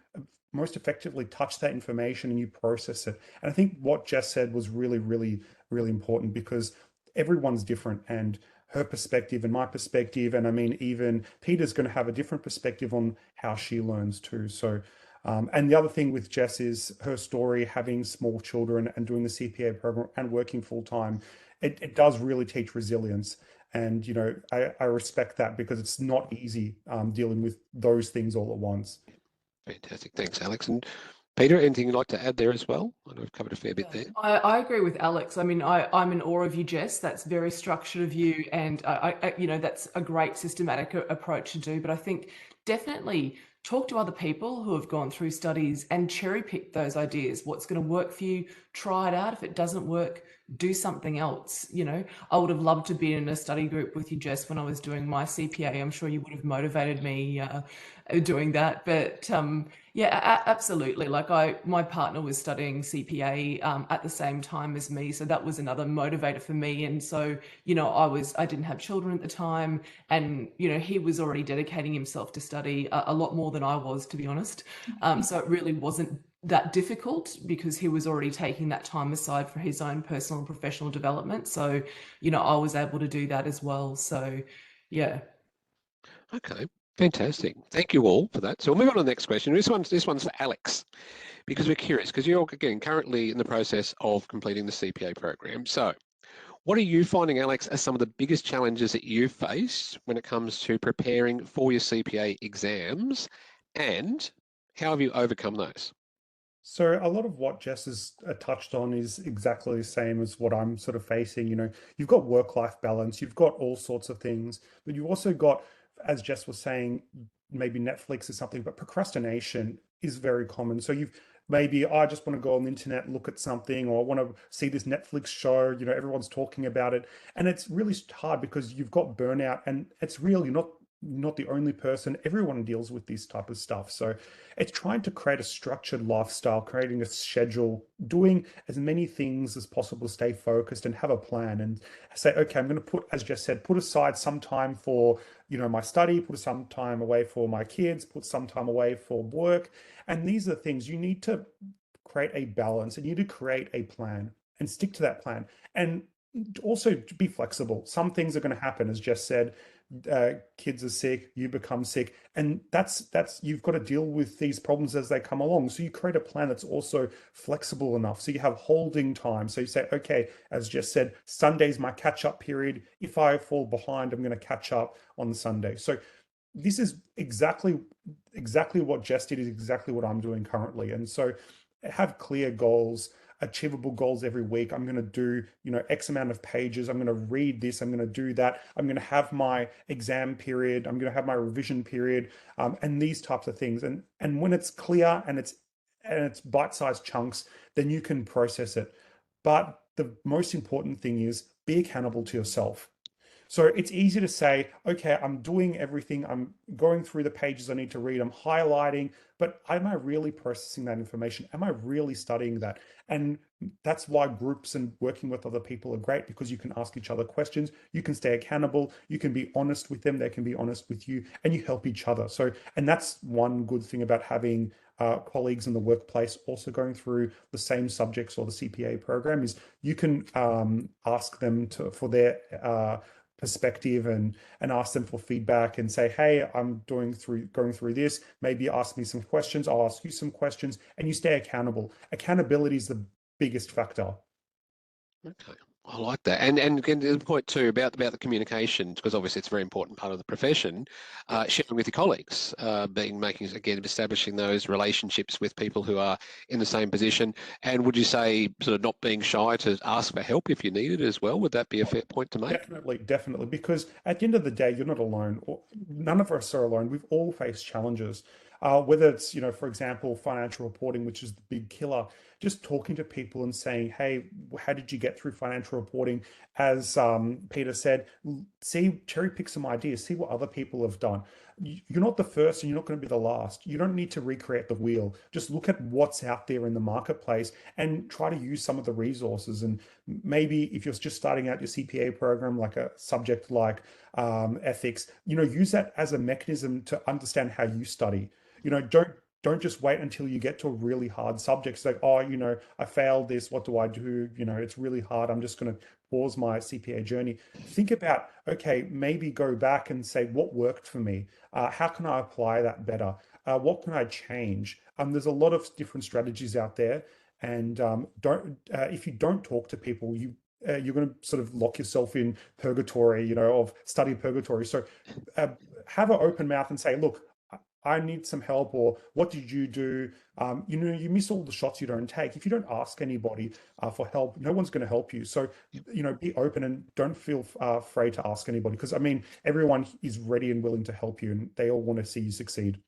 most effectively touch that information and you process it. And I think what Jess said was really, really, really important, because everyone's different, and her perspective and my perspective, and I mean, even Peter's going to have a different perspective on how she learns too. So, and the other thing with Jess is her story, having small children and doing the CPA program and working full time. It does really teach resilience. And, you know, I respect that, because it's not easy dealing with those things all at once. Fantastic. Thanks, Alex. And Peter, anything you'd like to add there as well? I know we've covered a fair bit there. I agree with Alex. I mean, I'm in awe of you, Jess. That's very structured of you, and you know, that's a great systematic approach to do. But I think definitely talk to other people who have gone through studies and cherry pick those ideas. What's going to work for you? Try it out. If it doesn't work, do something else. You know, I would have loved to be in a study group with you, Jess, when I was doing my CPA. I'm sure you would have motivated me doing that. But yeah, absolutely. Like my partner was studying CPA at the same time as me, so that was another motivator for me. And so, you know, I didn't have children at the time, and you know, he was already dedicating himself to study a lot more than I was, to be honest. So it really wasn't that difficult, because he was already taking that time aside for his own personal and professional development. So, you know, I was able to do that as well. So, yeah. Okay, fantastic. Thank you all for that. So we'll move on to the next question. This one's for Alex, because we're curious, because you're, again, currently in the process of completing the CPA program. So what are you finding, Alex, as some of the biggest challenges that you face when it comes to preparing for your CPA exams, and how have you overcome those? So a lot of what Jess has touched on is exactly the same as what I'm sort of facing. You know, you've got work-life balance, you've got all sorts of things, but you've also got, as Jess was saying, maybe Netflix is something, but procrastination is very common. So you've maybe, I just want to go on the internet, look at something, or I want to see this Netflix show, you know, everyone's talking about it. And it's really hard, because you've got burnout, and it's really not the only person. Everyone deals with this type of stuff. So it's trying to create a structured lifestyle, creating a schedule, doing as many things as possible to stay focused and have a plan, and say, okay, I'm going to put, as Jess said, put aside some time for, you know, my study, put some time away for my kids, put some time away for work. And these are things you need to create a balance, and you need to create a plan and stick to that plan. And also to be flexible. Some things are going to happen, as Jess said. Kids are sick, you become sick, and that's you've got to deal with these problems as they come along. So you create a plan that's also flexible enough, so you have holding time. So you say, okay, as Jess said, Sunday's my catch-up period. If I fall behind, I'm going to catch up on the Sunday. So this is exactly what Jess did, is exactly what I'm doing currently. And so have clear goals, achievable goals every week. I'm going to do, you know, X amount of pages. I'm going to read this. I'm going to do that. I'm going to have my exam period. I'm going to have my revision period, and these types of things. And when it's clear and it's bite-sized chunks, then you can process it. But the most important thing is be accountable to yourself. So it's easy to say, okay, I'm doing everything. I'm going through the pages I need to read. I'm highlighting, but am I really processing that information? Am I really studying that? And that's why groups and working with other people are great, because you can ask each other questions. You can stay accountable. You can be honest with them. They can be honest with you, and you help each other. So, and that's one good thing about having colleagues in the workplace also going through the same subjects or the CPA program, is you can ask them for their perspective, and ask them for feedback, and say, hey, I'm going through this, maybe ask me some questions, I'll ask you some questions, and you stay accountable. Accountability is the biggest factor. Okay, I like that. And again, the point too about the communication, because obviously it's a very important part of the profession, sharing with your colleagues, establishing those relationships with people who are in the same position. And would you say sort of not being shy to ask for help if you need it as well? Would that be a fair point to make? Definitely, because at the end of the day, you're not alone. None of us are alone. We've all faced challenges. Whether it's, you know, for example, financial reporting, which is the big killer, just talking to people and saying, hey, how did you get through financial reporting? As Peter said, cherry pick some ideas, see what other people have done. You're not the first, and you're not going to be the last. You don't need to recreate the wheel. Just look at what's out there in the marketplace and try to use some of the resources. And maybe if you're just starting out your CPA program, like a subject like ethics, you know, use that as a mechanism to understand how you study. You know, don't don't just wait until you get to a really hard subject. It's like, oh, I failed this. What do I do? It's really hard. I'm just going to pause my CPA journey. Think about, okay, maybe go back and say, what worked for me? How can I apply that better? What can I change? There's a lot of different strategies out there. And if you don't talk to people, you're going to sort of lock yourself in purgatory, of study purgatory. So have an open mouth and say, look, I need some help, or what did you do? You miss all the shots you don't take. If you don't ask anybody for help, no one's going to help you. So, be open and don't feel afraid to ask anybody, because everyone is ready and willing to help you, and they all want to see you succeed.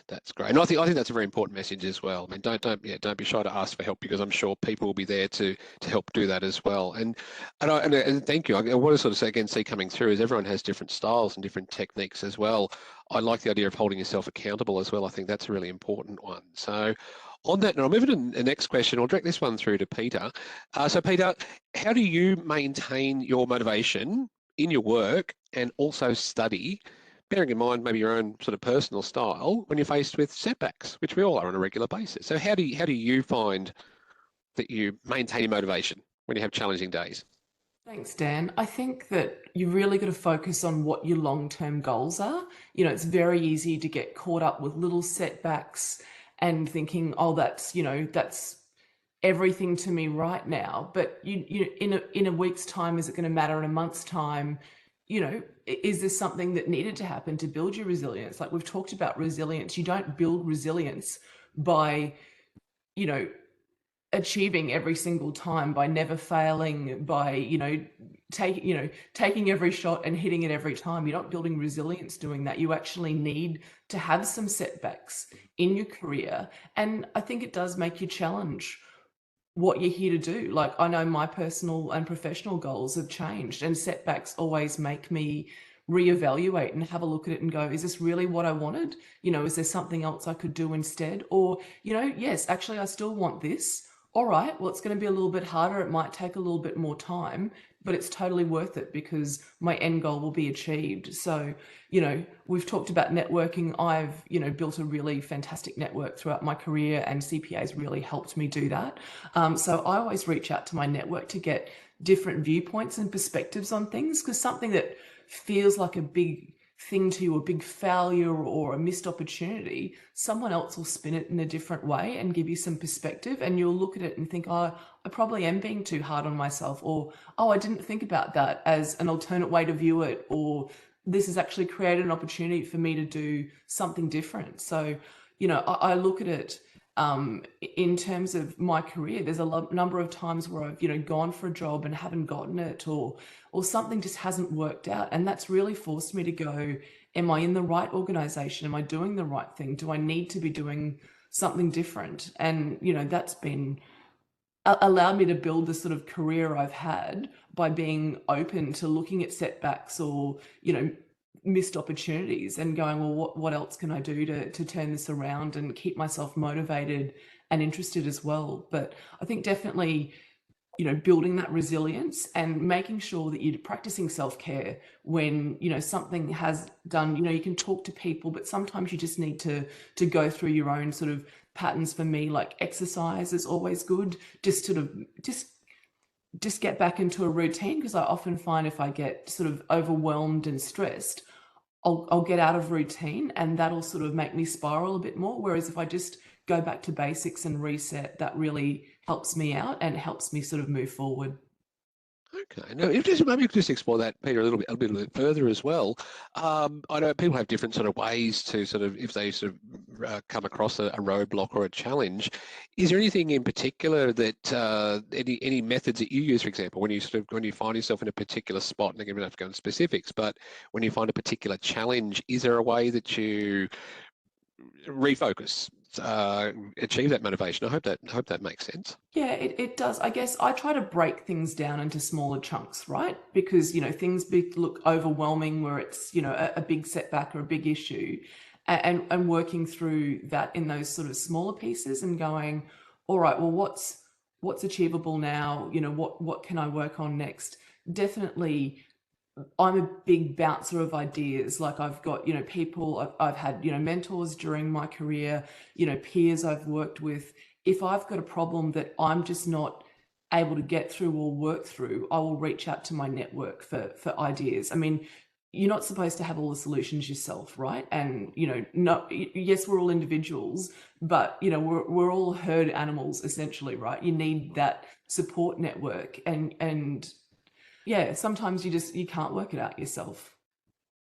That's great, and I think that's a very important message as well. I mean, don't be shy to ask for help, because I'm sure people will be there to help do that as well. And thank you. I want to sort of say again, see coming through is everyone has different styles and different techniques as well. I like the idea of holding yourself accountable as well. I think that's a really important one. So on that, and I'll move to the next question. I'll direct this one through to Peta. So Peta, how do you maintain your motivation in your work and also study, bearing in mind maybe your own sort of personal style, when you're faced with setbacks, which we all are on a regular basis? So how do you find that you maintain your motivation when you have challenging days? Thanks, Dan. I think that you really got to focus on what your long-term goals are. It's very easy to get caught up with little setbacks and thinking, oh, that's everything to me right now. But in a week's time, is it going to matter in a month's time? Is this something that needed to happen to build your resilience? Like we've talked about resilience. You don't build resilience by, achieving every single time, by never failing, by, taking every shot and hitting it every time. You're not building resilience doing that. You actually need to have some setbacks in your career. And I think it does make you challenge what you're here to do. Like, I know my personal and professional goals have changed, and setbacks always make me reevaluate and have a look at it and go, is this really what I wanted? Is there something else I could do instead? Or, yes, actually, I still want this. All right, well, it's going to be a little bit harder. It might take a little bit more time, but it's totally worth it because my end goal will be achieved. So, we've talked about networking. I've, built a really fantastic network throughout my career, and CPA's really helped me do that. So I always reach out to my network to get different viewpoints and perspectives on things, because something that feels like a big thing to you, a big failure or a missed opportunity, someone else will spin it in a different way and give you some perspective, and you'll look at it and think, oh, I probably am being too hard on myself, or, oh, I didn't think about that as an alternate way to view it, or this has actually created an opportunity for me to do something different. So, I look at it in terms of my career. There's a number of times where I've, gone for a job and haven't gotten it, or something just hasn't worked out. And that's really forced me to go, am I in the right organization? Am I doing the right thing? Do I need to be doing something different? And, that's been allowed me to build the sort of career I've had by being open to looking at setbacks or, missed opportunities and going, well, what else can I do to turn this around and keep myself motivated and interested as well? But I think definitely, building that resilience and making sure that you're practicing self-care when, something has done, you can talk to people, but sometimes you just need to go through your own sort of patterns. For me, like exercise is always good, just get back into a routine, because I often find if I get sort of overwhelmed and stressed, I'll get out of routine, and that'll sort of make me spiral a bit more. Whereas if I just go back to basics and reset, that really helps me out and helps me sort of move forward. Okay, now maybe you could just explore that, Peter, a little bit further as well. I know people have different sort of ways to sort of, if they sort of come across a roadblock or a challenge. Is there anything in particular that any methods that you use, for example, when you find yourself in a particular spot? And again, we don't have to go into specifics, but when you find a particular challenge, is there a way that you refocus, achieve that motivation? I hope that makes sense. Yeah, it does. I guess I try to break things down into smaller chunks, right? Because, things look overwhelming where it's, a big setback or a big issue, and working through that in those sort of smaller pieces and going, all right, well, what's achievable now? What can I work on next? Definitely I'm a big bouncer of ideas. Like I've got, people, I've had, mentors during my career, peers I've worked with. If I've got a problem that I'm just not able to get through or work through, I will reach out to my network for ideas. I mean, you're not supposed to have all the solutions yourself, right? And, yes, we're all individuals, but, we're all herd animals essentially, right? You need that support network and yeah, sometimes you can't work it out yourself.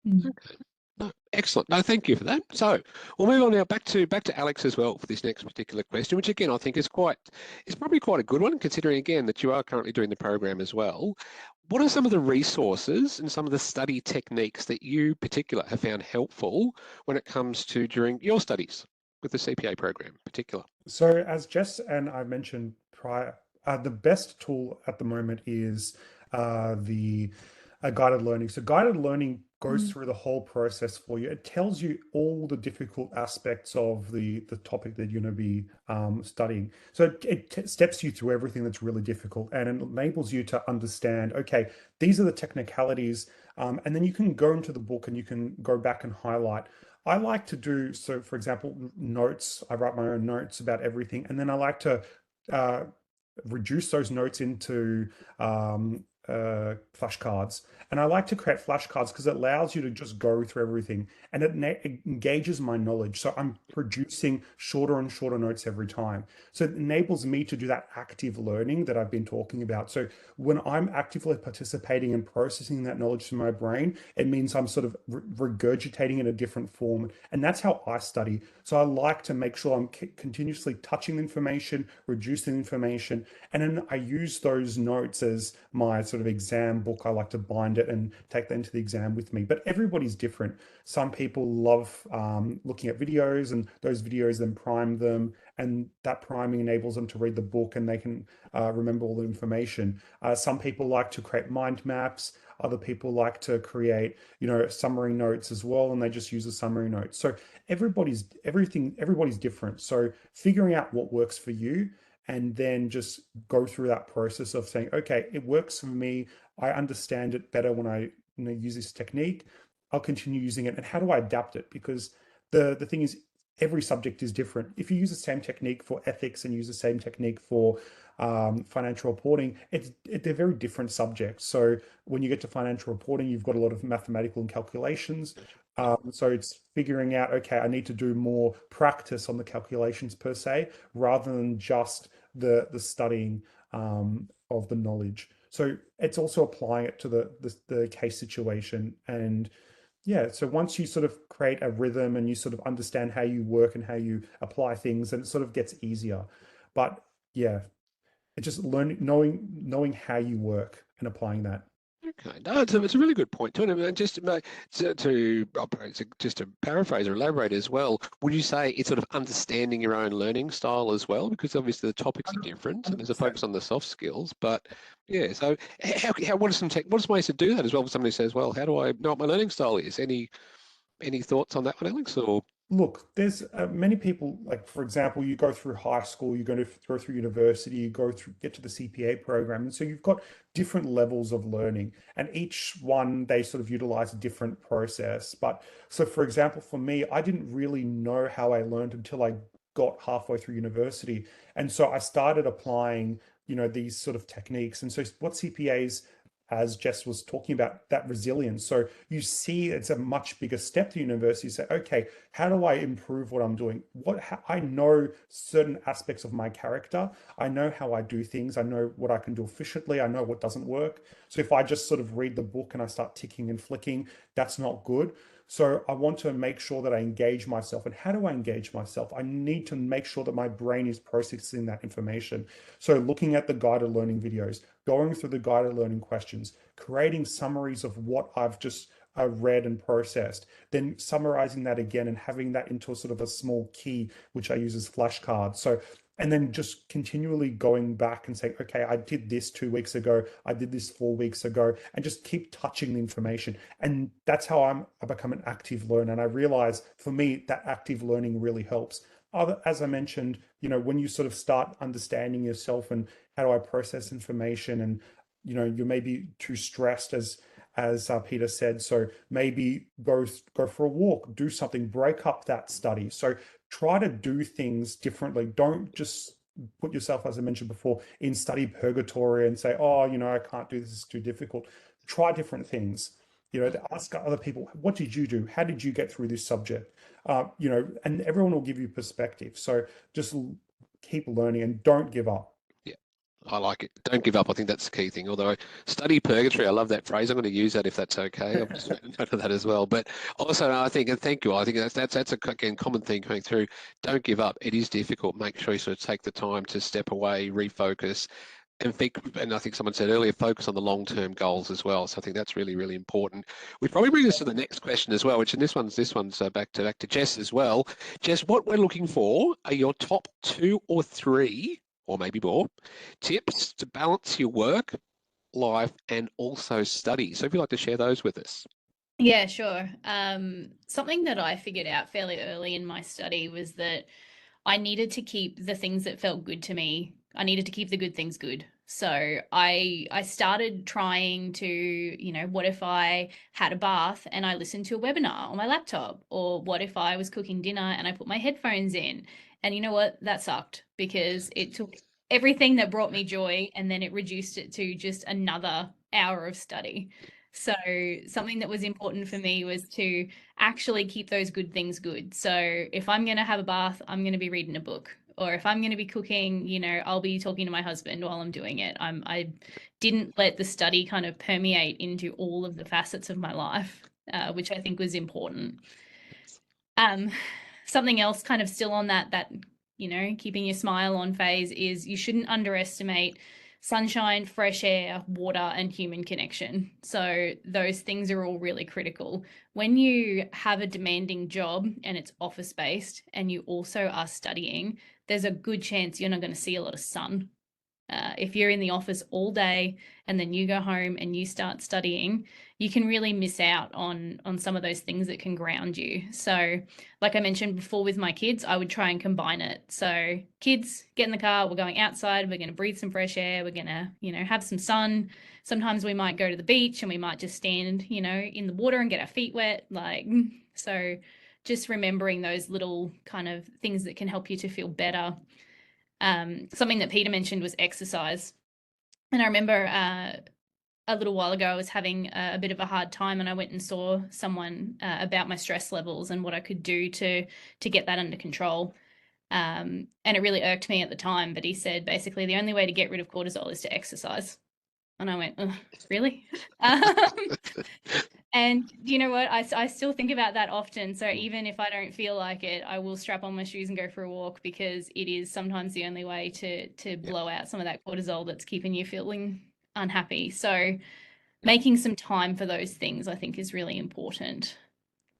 Okay. No, excellent. No, thank you for that. So we'll move on now back to Alex as well for this next particular question, which again I think is probably quite a good one, considering again that you are currently doing the program as well. What are some of the resources and some of the study techniques that you particular have found helpful when it comes to during your studies with the CPA program in particular? So as Jess and I mentioned prior, the best tool at the moment is the guided learning. So guided learning goes through the whole process for you. It tells you all the difficult aspects of the topic that you're going to be studying. So it steps you through everything that's really difficult, and it enables you to understand, okay, these are the technicalities, and then you can go into the book and you can go back and highlight. I like to do, so for example, notes. I write my own notes about everything, and then I like to uh, reduce those notes into flashcards. And I like to create flashcards because it allows you to just go through everything, and it engages my knowledge. So I'm producing shorter and shorter notes every time. So it enables me to do that active learning that I've been talking about. So when I'm actively participating and processing that knowledge in my brain, it means I'm sort of regurgitating in a different form. And that's how I study. So I like to make sure I'm continuously touching information, reducing information, and then I use those notes as my sort of exam book. I like to bind it and take that into the exam with me. But everybody's different. Some people love looking at videos, and those videos then prime them, and that priming enables them to read the book and they can remember all the information. Some people like to create mind maps. Other people like to create, summary notes as well, and they just use a summary note. So everybody's different. So figuring out what works for you, and then just go through that process of saying, okay, it works for me. I understand it better when I use this technique. I'll continue using it. And how do I adapt it? Because the thing is, every subject is different. If you use the same technique for ethics and use the same technique for financial reporting, they're very different subjects. So when you get to financial reporting, you've got a lot of mathematical and calculations. So it's figuring out, okay, I need to do more practice on the calculations per se, rather than just the studying of the knowledge. So it's also applying it to the case situation. And yeah, so once you sort of create a rhythm and you sort of understand how you work and how you apply things, then it sort of gets easier. But yeah, it's just knowing how you work and applying that. Okay, no, it's a really good point too. And just just to paraphrase or elaborate as well, would you say it's sort of understanding your own learning style as well? Because obviously the topics are different, and there's a focus on the soft skills. But yeah, so what are some ways to do that as well? For somebody who says, well, how do I know what my learning style is? Any thoughts on that one, Alex? Or Look, there's many people, like, for example, you go through high school, you're going to go through university, get to the CPA program. And so you've got different levels of learning, and each one, they sort of utilize a different process. But so, for example, for me, I didn't really know how I learned until I got halfway through university. And so I started applying, these sort of techniques. And so what CPAs, as Jess was talking about, that resilience. So you see it's a much bigger step to university. You say, okay, how do I improve what I'm doing? I know certain aspects of my character. I know how I do things. I know what I can do efficiently. I know what doesn't work. So if I just sort of read the book and I start ticking and flicking, that's not good. So I want to make sure that I engage myself. And how do I engage myself? I need to make sure that my brain is processing that information. So looking at the guided learning videos, going through the guided learning questions, creating summaries of what I've just read and processed, then summarizing that again and having that into a sort of a small key, which I use as flashcards. So, and then just continually going back and saying, okay, I did this 2 weeks ago, I did this 4 weeks ago, and just keep touching the information. And that's how I become an active learner. And I realize for me, that active learning really helps. As I mentioned, when you sort of start understanding yourself and how do I process information, and you may be too stressed as as Peter said. So maybe go for a walk, do something, break up that study. So try to do things differently. Don't just put yourself, as I mentioned before, in study purgatory and say, oh, I can't do this, it's too difficult. Try different things. Ask other people, what did you do? How did you get through this subject? And everyone will give you perspective. So just keep learning and don't give up. Yeah, I like it. Don't give up. I think that's the key thing. Although study purgatory, I love that phrase. I'm going to use that if that's okay. I've just written note of that as well. But also, I think, and thank you, I think that's a again common thing coming through. Don't give up. It is difficult. Make sure you sort of take the time to step away, refocus, and I think someone said earlier, focus on the long-term goals as well. So I think that's really, really important. We probably bring us to the next question as well, which and this one's back to Jess as well. Jess, what we're looking for are your top 2 or 3, or maybe more, tips to balance your work, life, and also study. So if you'd like to share those with us. Yeah, sure. Something that I figured out fairly early in my study was that I needed to keep the things that felt good to me. I needed to keep the good things good. So I started trying to, what if I had a bath and I listened to a webinar on my laptop? Or what if I was cooking dinner and I put my headphones in? And you know what? That sucked, because it took everything that brought me joy and then it reduced it to just another hour of study. So something that was important for me was to actually keep those good things good. So if I'm going to have a bath, I'm going to be reading a book. Or if I'm going to be cooking, I'll be talking to my husband while I'm doing it. I didn't let the study kind of permeate into all of the facets of my life, which I think was important. Something else kind of still on that keeping your smile on phase is you shouldn't underestimate sunshine, fresh air, water, and human connection. So those things are all really critical. When you have a demanding job and it's office-based and you also are studying, there's a good chance you're not going to see a lot of sun. If you're in the office all day and then you go home and you start studying, you can really miss out on some of those things that can ground you. So like I mentioned before with my kids, I would try and combine it. So kids, get in the car, we're going outside, we're going to breathe some fresh air, we're going to, have some sun. Sometimes we might go to the beach and we might just stand, in the water and get our feet wet. So just remembering those little kind of things that can help you to feel better. Something that Peter mentioned was exercise. And I remember a little while ago, I was having a bit of a hard time and I went and saw someone about my stress levels and what I could do to get that under control. And it really irked me at the time, but he said basically the only way to get rid of cortisol is to exercise. And I went, really? And you know what? I still think about that often. So even if I don't feel like it, I will strap on my shoes and go for a walk, because it is sometimes the only way to blow out some of that cortisol that's keeping you feeling unhappy. So making some time for those things, I think, is really important.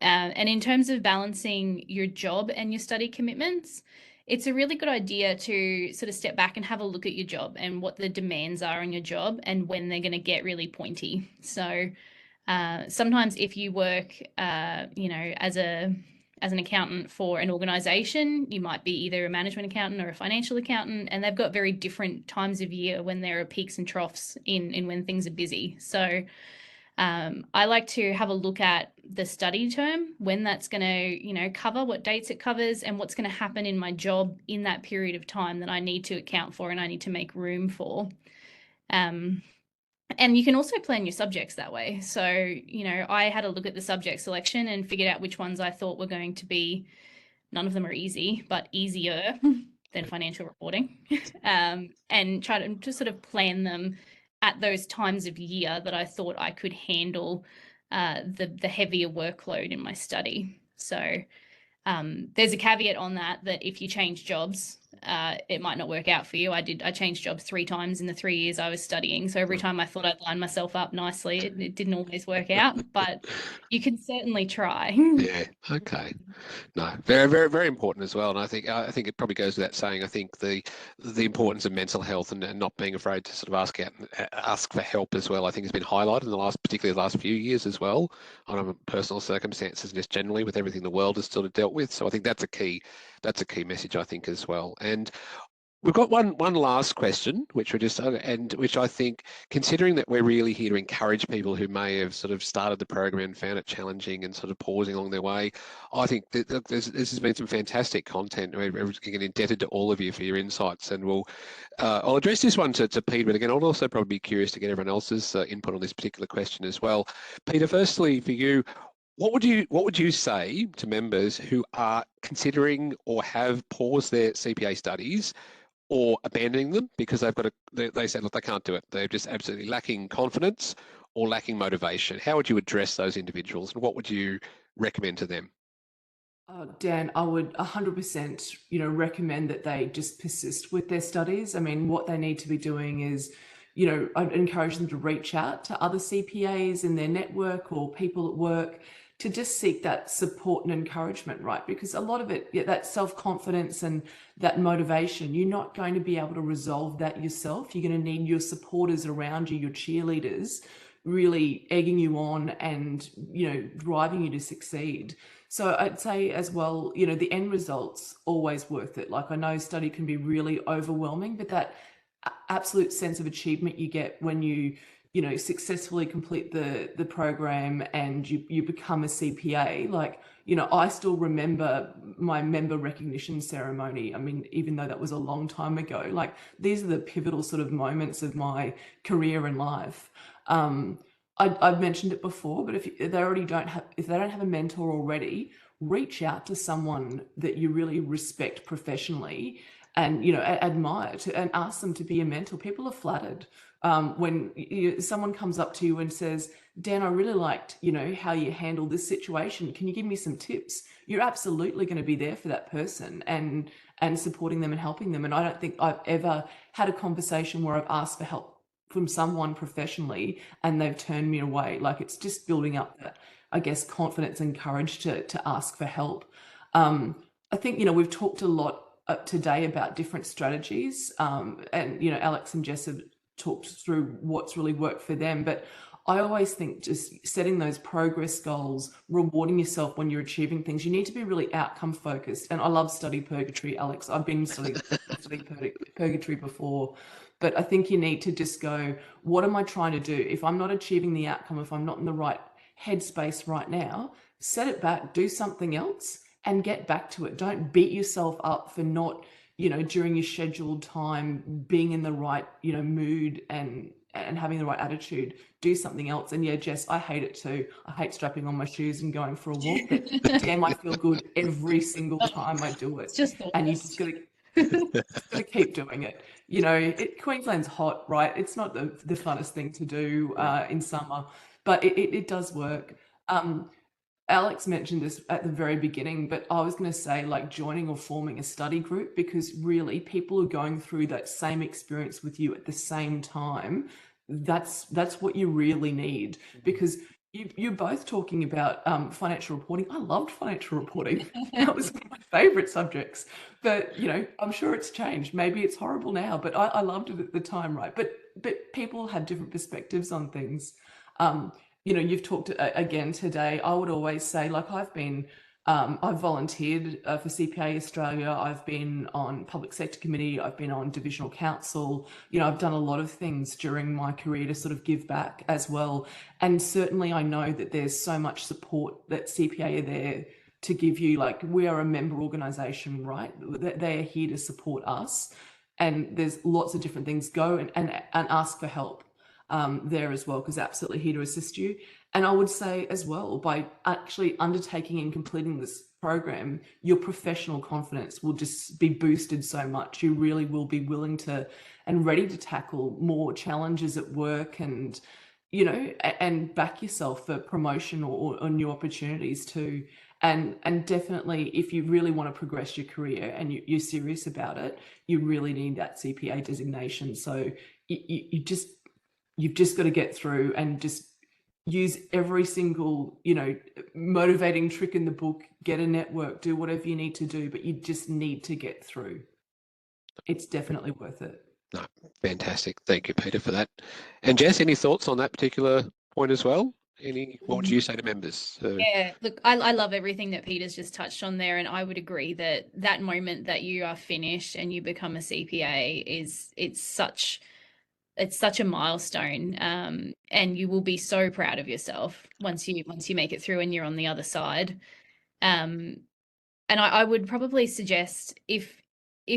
And in terms of balancing your job and your study commitments, it's a really good idea to sort of step back and have a look at your job and what the demands are on your job and when they're going to get really pointy. So sometimes if you work, as an accountant for an organization, you might be either a management accountant or a financial accountant, and they've got very different times of year when there are peaks and troughs in when things are busy. So I like to have a look at the study term, when that's going to, cover, what dates it covers, and what's going to happen in my job in that period of time that I need to account for and I need to make room for. And you can also plan your subjects that way. So, I had a look at the subject selection and figured out which ones I thought were going to be, none of them are easy, but easier than financial reporting, and try to just sort of plan them at those times of year that I thought I could handle the heavier workload in my study. So there's a caveat on that if you change jobs, it might not work out for you. I changed jobs 3 times in the 3 years I was studying. So every time I thought I'd line myself up nicely, it didn't always work out, but you can certainly try. Yeah. Okay. No, very, very, very important as well. And I think it probably goes without saying. I think the importance of mental health and not being afraid to sort of ask for help as well, I think has been highlighted in particularly the last few years as well, on personal circumstances and just generally with everything the world has sort of dealt with. So I think that's a key message, I think, as well. And We've got one last question, which which I think, considering that we're really here to encourage people who may have sort of started the program and found it challenging and sort of pausing along their way, I think that this has been some fantastic content. We're again indebted to all of you for your insights, and I'll address this one to Peter, but again, I'll also probably be curious to get everyone else's input on this particular question as well. Peter, firstly for you, what would you say to members who are considering or have paused their CPA studies or abandoning them because they said, look, they can't do it. They're just absolutely lacking confidence or lacking motivation? How would you address those individuals, and what would you recommend to them? Dan, I would 100%, recommend that they just persist with their studies. I mean, what they need to be doing is, I'd encourage them to reach out to other CPAs in their network or people at work to just seek that support and encouragement, right? Because a lot of it, that self-confidence and that motivation, you're not going to be able to resolve that yourself. You're going to need your supporters around you, your cheerleaders, really egging you on and, driving you to succeed. So I'd say as well, the end result's always worth it. Like, I know study can be really overwhelming, but that absolute sense of achievement you get when you successfully complete the program and you become a CPA. Like, I still remember my member recognition ceremony. I mean, even though that was a long time ago, like, these are the pivotal sort of moments of my career and life. I've mentioned it before, but if they don't have a mentor already, reach out to someone that you really respect professionally and admire and ask them to be a mentor. People are flattered when someone comes up to you and says, Dan, I really liked how you handled this situation. Can you give me some tips? You're absolutely going to be there for that person and supporting them and helping them. And I don't think I've ever had a conversation where I've asked for help from someone professionally and they've turned me away. Like, it's just building up that, I guess, confidence and courage to ask for help. I think, we've talked a lot today about different strategies, and Alex and Jess have talked through what's really worked for them, but I always think just setting those progress goals, rewarding yourself when you're achieving things. You need to be really outcome focused. And I love study purgatory, Alex. I've been studying purgatory before, but I think you need to just go, what am I trying to do? If I'm not achieving the outcome, if I'm not in the right headspace right now, set it back, do something else and get back to it. Don't beat yourself up for not, during your scheduled time, being in the right, mood and having the right attitude. Do something else. And yeah, Jess, I hate it too. I hate strapping on my shoes and going for a walk, but damn, I feel good every single time I do it. It's just and you just gotta keep doing it. Queensland's hot, right? It's not the funnest thing to do in summer, but it does work. Alex mentioned this at the very beginning, but I was going to say, like, joining or forming a study group, because really people are going through that same experience with you at the same time. That's what you really need, because you're both talking about financial reporting. I loved financial reporting. That was one of my favorite subjects, but I'm sure it's changed. Maybe it's horrible now, but I loved it at the time, right? But people have different perspectives on things. You've talked again today. I would always say, like, I've volunteered for CPA Australia. I've been on public sector committee. I've been on divisional council. I've done a lot of things during my career to sort of give back as well. And certainly I know that there's so much support that CPA are there to give you. Like, we are a member organisation, right? They are here to support us. And there's lots of different things. Go and ask for help there as well, because absolutely here to assist you. And I would say as well, by actually undertaking and completing this program, your professional confidence will just be boosted so much. You really will be willing to and ready to tackle more challenges at work and and back yourself for promotion or new opportunities too. And definitely, if you really want to progress your career and you're serious about it, you really need that CPA designation. So you've just got to get through and just use every single, motivating trick in the book, get a network, do whatever you need to do, but you just need to get through. It's definitely worth it. No, fantastic. Thank you, Peter, for that. And Jess, any thoughts on that particular point as well? What would you say to members? Yeah, look, I love everything that Peter's just touched on there, and I would agree that that moment that you are finished and you become a CPA it's such a milestone, and you will be so proud of yourself once you make it through and you're on the other side. And I would probably suggest, if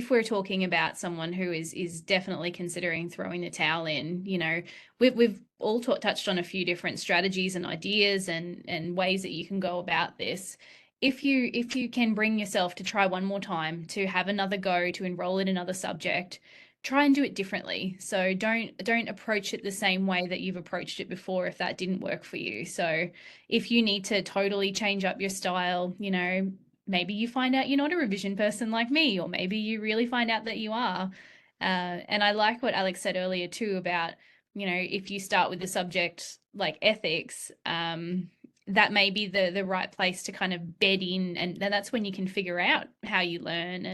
we're talking about someone who is definitely considering throwing the towel in, you know, we've all touched on a few different strategies and ideas and ways that you can go about this. If you can bring yourself to try one more time, to have another go, to enroll in another subject, try and do it differently. So don't approach it the same way that you've approached it before if that didn't work for you. So if you need to totally change up your style, you know, maybe you find out you're not a revision person like me, or maybe you really find out that you are. And I like what Alex said earlier too about, you know, if you start with a subject like ethics, that may be the right place to kind of bed in, and then that's when you can figure out how you learn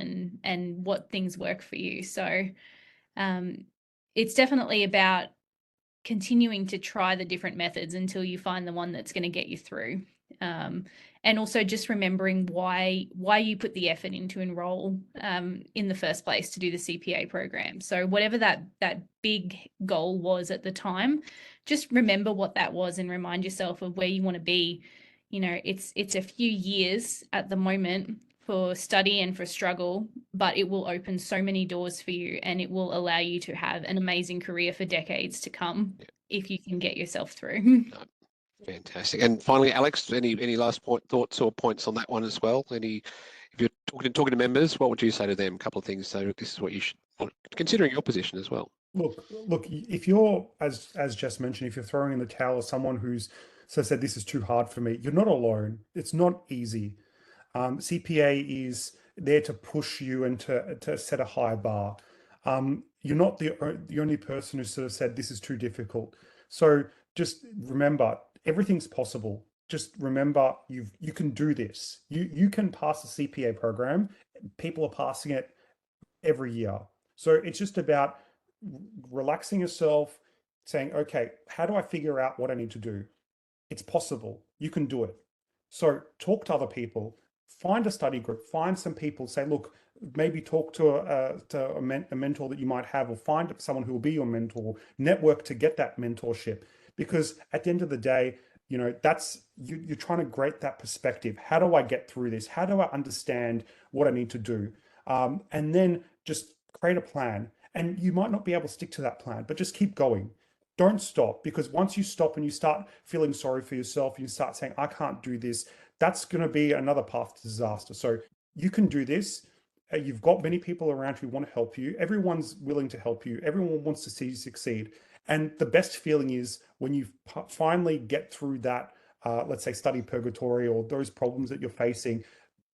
and what things work for you. So it's definitely about continuing to try the different methods until you find the one that's going to get you through. And also just remembering why you put the effort in to enroll in the first place to do the CPA program. So whatever that big goal was at the time, just remember what that was and remind yourself of where you want to be. You know, it's a few years at the moment for study and for struggle, but it will open so many doors for you, and it will allow you to have an amazing career for decades to come if you can get yourself through. Fantastic. And finally, Alex, any last thoughts or points on that one as well? If you're talking to members, what would you say to them? A couple of things. So this is what you should, considering your position as well. Look, if you're, as Jess mentioned, if you're throwing in the towel as someone who's said this is too hard for me, you're not alone. It's not easy. CPA is there to push you and to set a high bar. You're not the only person who sort of said this is too difficult. So just remember, everything's possible. Just remember, you can do this. You can pass the CPA program. People are passing it every year. So it's just about relaxing yourself, saying, okay, how do I figure out what I need to do? It's possible. You can do it. So talk to other people. Find a study group, find some people, say, look, maybe talk to a mentor that you might have, or find someone who will be your mentor, network to get that mentorship. Because at the end of the day, you know, that's, you're trying to create that perspective. How do I get through this? How do I understand what I need to do? And then just create a plan. And you might not be able to stick to that plan, but just keep going. Don't stop, because once you stop and you start feeling sorry for yourself, you start saying, I can't do this, that's going to be another path to disaster. So you can do this. You've got many people around who want to help you. Everyone's willing to help you. Everyone wants to see you succeed. And the best feeling is when you finally get through that, let's say, study purgatory, or those problems that you're facing.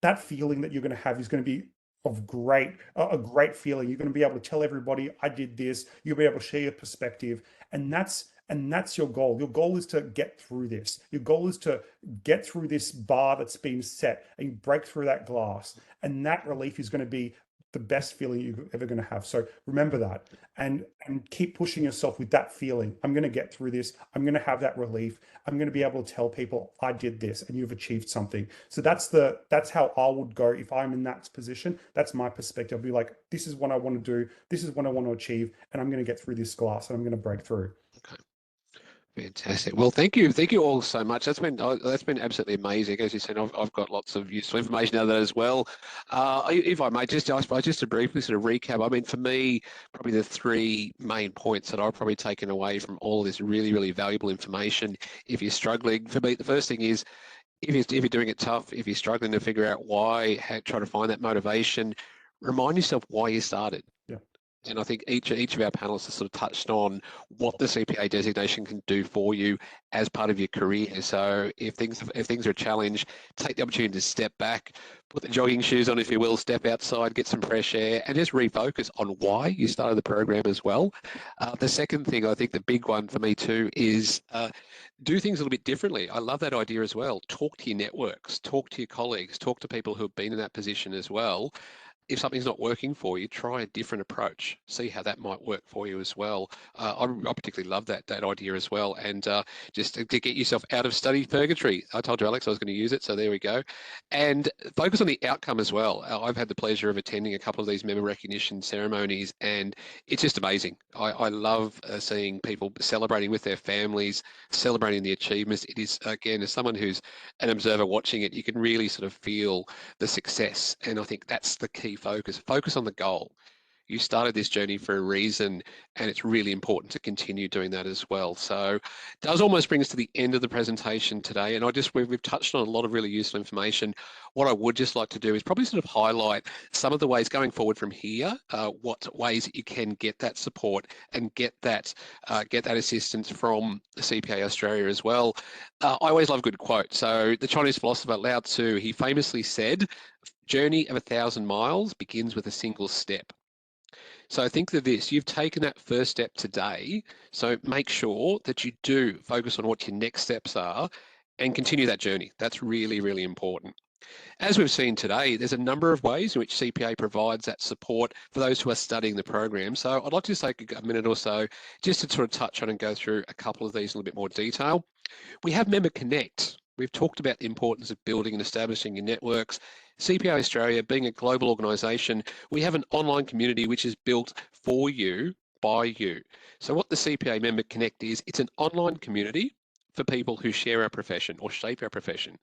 That feeling that you're going to have is going to be of a great feeling. You're going to be able to tell everybody, I did this. You'll be able to share your perspective. And that's your goal. Your goal is to get through this. Your goal is to get through this bar that's been set, and you break through that glass. And that relief is going to be the best feeling you're ever going to have. So remember that, and keep pushing yourself with that feeling. I'm going to get through this. I'm going to have that relief. I'm going to be able to tell people I did this, and you've achieved something. So that's how I would go if I'm in that position. That's my perspective. I'll be like, this is what I want to do. This is what I want to achieve, and I'm going to get through this glass, and I'm going to break through. Okay. Fantastic. Well, thank you all so much. That's been absolutely amazing. As you said, I've got lots of useful information out of that as well. If I may, just to briefly sort of recap. I mean, for me, probably the three main points that I've probably taken away from all of this really, really valuable information. If you're struggling, for me, the first thing is, if you're doing it tough, if you're struggling to figure out why, try to find that motivation. Remind yourself why you started. Yeah. And I think each of our panelists has sort of touched on what the CPA designation can do for you as part of your career. So if things are a challenge, take the opportunity to step back, put the jogging shoes on, if you will, step outside, get some fresh air, and just refocus on why you started the program as well. The second thing, I think the big one for me too, is do things a little bit differently. I love that idea as well. Talk to your networks, talk to your colleagues, talk to people who have been in that position as well. if something's not working for you, try a different approach. See how that might work for you as well. I particularly love that idea as well. And just to get yourself out of study purgatory. I told you, Alex, I was going to use it, so there we go. And focus on the outcome as well. I've had the pleasure of attending a couple of these member recognition ceremonies, and it's just amazing. I love seeing people celebrating with their families, celebrating the achievements. It is, again, as someone who's an observer watching it, you can really sort of feel the success. And I think that's the key focus. Focus on the goal. You started this journey for a reason, and it's really important to continue doing that as well. So it does almost bring us to the end of the presentation today. And we've touched on a lot of really useful information. What I would just like to do is probably sort of highlight some of the ways going forward from here, what ways that you can get that support and get that assistance from the CPA Australia as well. I always love a good quote. So the Chinese philosopher Lao Tzu, he famously said, "Journey of 1,000 miles begins with a single step." So think of this, you've taken that first step today, so make sure that you do focus on what your next steps are and continue that journey. That's really, really important. As we've seen today, there's a number of ways in which CPA provides that support for those who are studying the program. So I'd like to take a minute or so just to sort of touch on and go through a couple of these in a little bit more detail. We have Member Connect. We've talked about the importance of building and establishing your networks. CPA Australia, being a global organisation, we have an online community which is built for you, by you. So what the CPA Member Connect is, it's an online community for people who share our profession or shape our profession.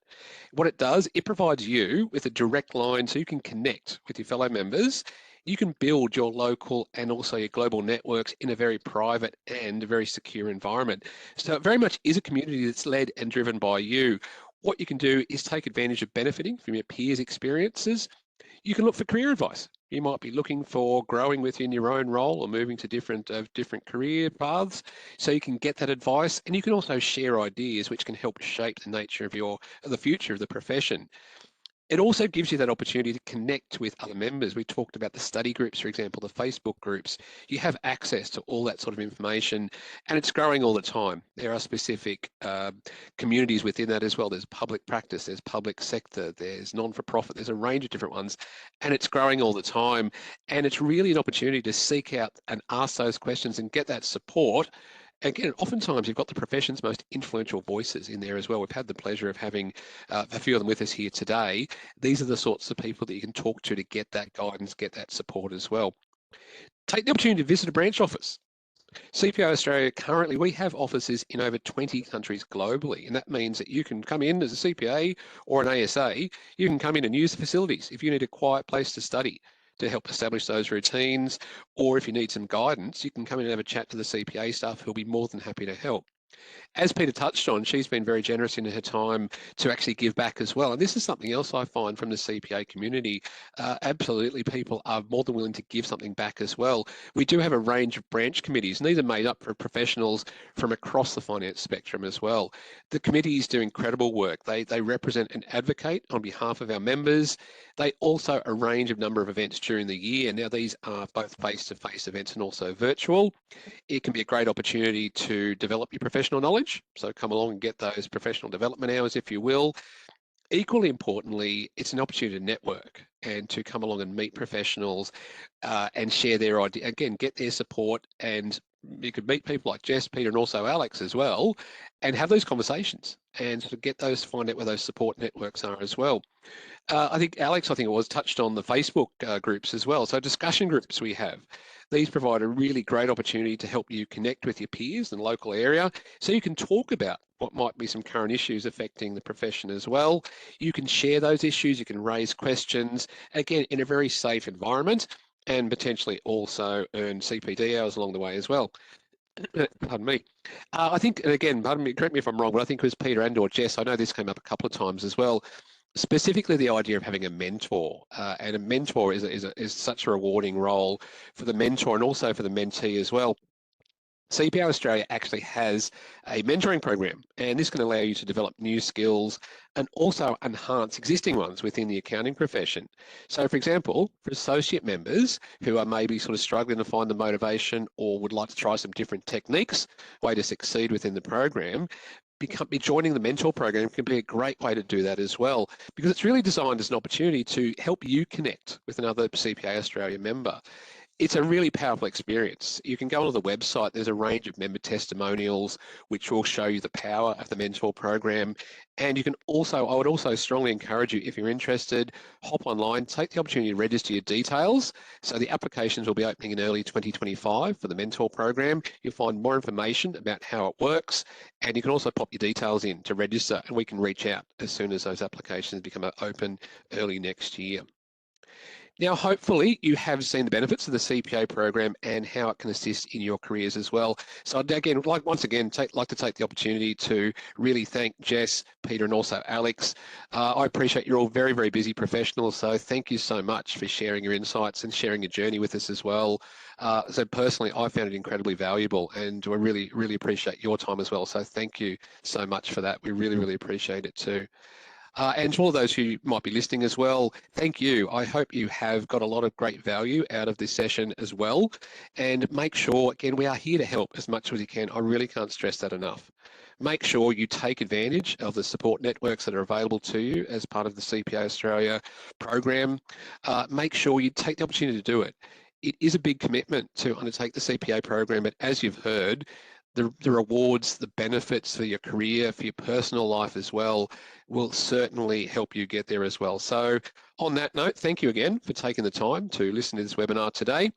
What it does, it provides you with a direct line so you can connect with your fellow members. You can build your local and also your global networks in a very private and very secure environment. So it very much is a community that's led and driven by you. What you can do is take advantage of benefiting from your peers' experiences. You can look for career advice. You might be looking for growing within your own role or moving to different career paths. So you can get that advice, and you can also share ideas which can help shape the nature of the future of the profession. It also gives you that opportunity to connect with other members. We talked about the study groups, for example, the Facebook groups. You have access to all that sort of information, and it's growing all the time. There are specific communities within that as well. There's public practice, there's public sector, there's non-for-profit, there's a range of different ones, and it's growing all the time. And it's really an opportunity to seek out and ask those questions and get that support. Again, oftentimes you've got the profession's most influential voices in there as well. We've had the pleasure of having a few of them with us here today. These are the sorts of people that you can talk to get that guidance, get that support as well. Take the opportunity to visit a branch office. CPA Australia, currently we have offices in over 20 countries globally, and that means that you can come in as a CPA or an ASA, you can come in and use the facilities if you need a quiet place to study to help establish those routines, or if you need some guidance, you can come in and have a chat to the CPA staff who'll be more than happy to help. As Peta touched on, she's been very generous in her time to actually give back as well. And this is something else I find from the CPA community. Absolutely, people are more than willing to give something back as well. We do have a range of branch committees, and these are made up of professionals from across the finance spectrum as well. The committees do incredible work. They represent and advocate on behalf of our members. They also arrange a number of events during the year. Now, these are both face-to-face events and also virtual. It can be a great opportunity to develop your professional knowledge. So come along and get those professional development hours, if you will. Equally importantly, it's an opportunity to network and to come along and meet professionals and share their idea. Again, get their support, and you could meet people like Jess, Peter, and also Alex as well, and have those conversations and sort of find out where those support networks are as well. I think Alex, it was, touched on the Facebook groups as well. So discussion groups we have. These provide a really great opportunity to help you connect with your peers in the local area, so you can talk about what might be some current issues affecting the profession as well. You can share those issues, you can raise questions, again, in a very safe environment, and potentially also earn CPD hours along the way as well. Pardon me. I think, and again, pardon me, correct me if I'm wrong, but I think it was Peter and or Jess, I know this came up a couple of times as well, specifically the idea of having a mentor. And a mentor is such a rewarding role for the mentor and also for the mentee as well. CPA Australia actually has a mentoring program, and this can allow you to develop new skills and also enhance existing ones within the accounting profession. So, for example, for associate members who are maybe sort of struggling to find the motivation or would like to try some different techniques, way to succeed within the program, joining the mentor program can be a great way to do that as well, because it's really designed as an opportunity to help you connect with another CPA Australia member. It's a really powerful experience. You can go onto the website. There's a range of member testimonials which will show you the power of the mentor program. And you can also, I would also strongly encourage you, if you're interested, hop online, take the opportunity to register your details. So the applications will be opening in early 2025 for the mentor program. You'll find more information about how it works, and you can also pop your details in to register, and we can reach out as soon as those applications become open early next year. Now, hopefully you have seen the benefits of the CPA program and how it can assist in your careers as well. So again, once again, like to take the opportunity to really thank Jess, Peter, and also Alex. I appreciate you're all very, very busy professionals, so thank you so much for sharing your insights and sharing your journey with us as well. So personally, I found it incredibly valuable, and I really, really appreciate your time as well. So thank you so much for that. We really, really appreciate it too. And to all those who might be listening as well, thank you. I hope you have got a lot of great value out of this session as well. And make sure, again, we are here to help as much as you can. I really can't stress that enough. Make sure you take advantage of the support networks that are available to you as part of the CPA Australia program. Make sure you take the opportunity to do it. It is a big commitment to undertake the CPA program, but as you've heard, the rewards, the benefits for your career, for your personal life as well, will certainly help you get there as well. So on that note, thank you again for taking the time to listen to this webinar today.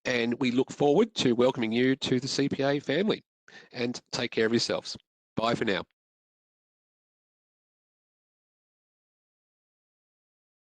And we look forward to welcoming you to the CPA family. And take care of yourselves. Bye for now.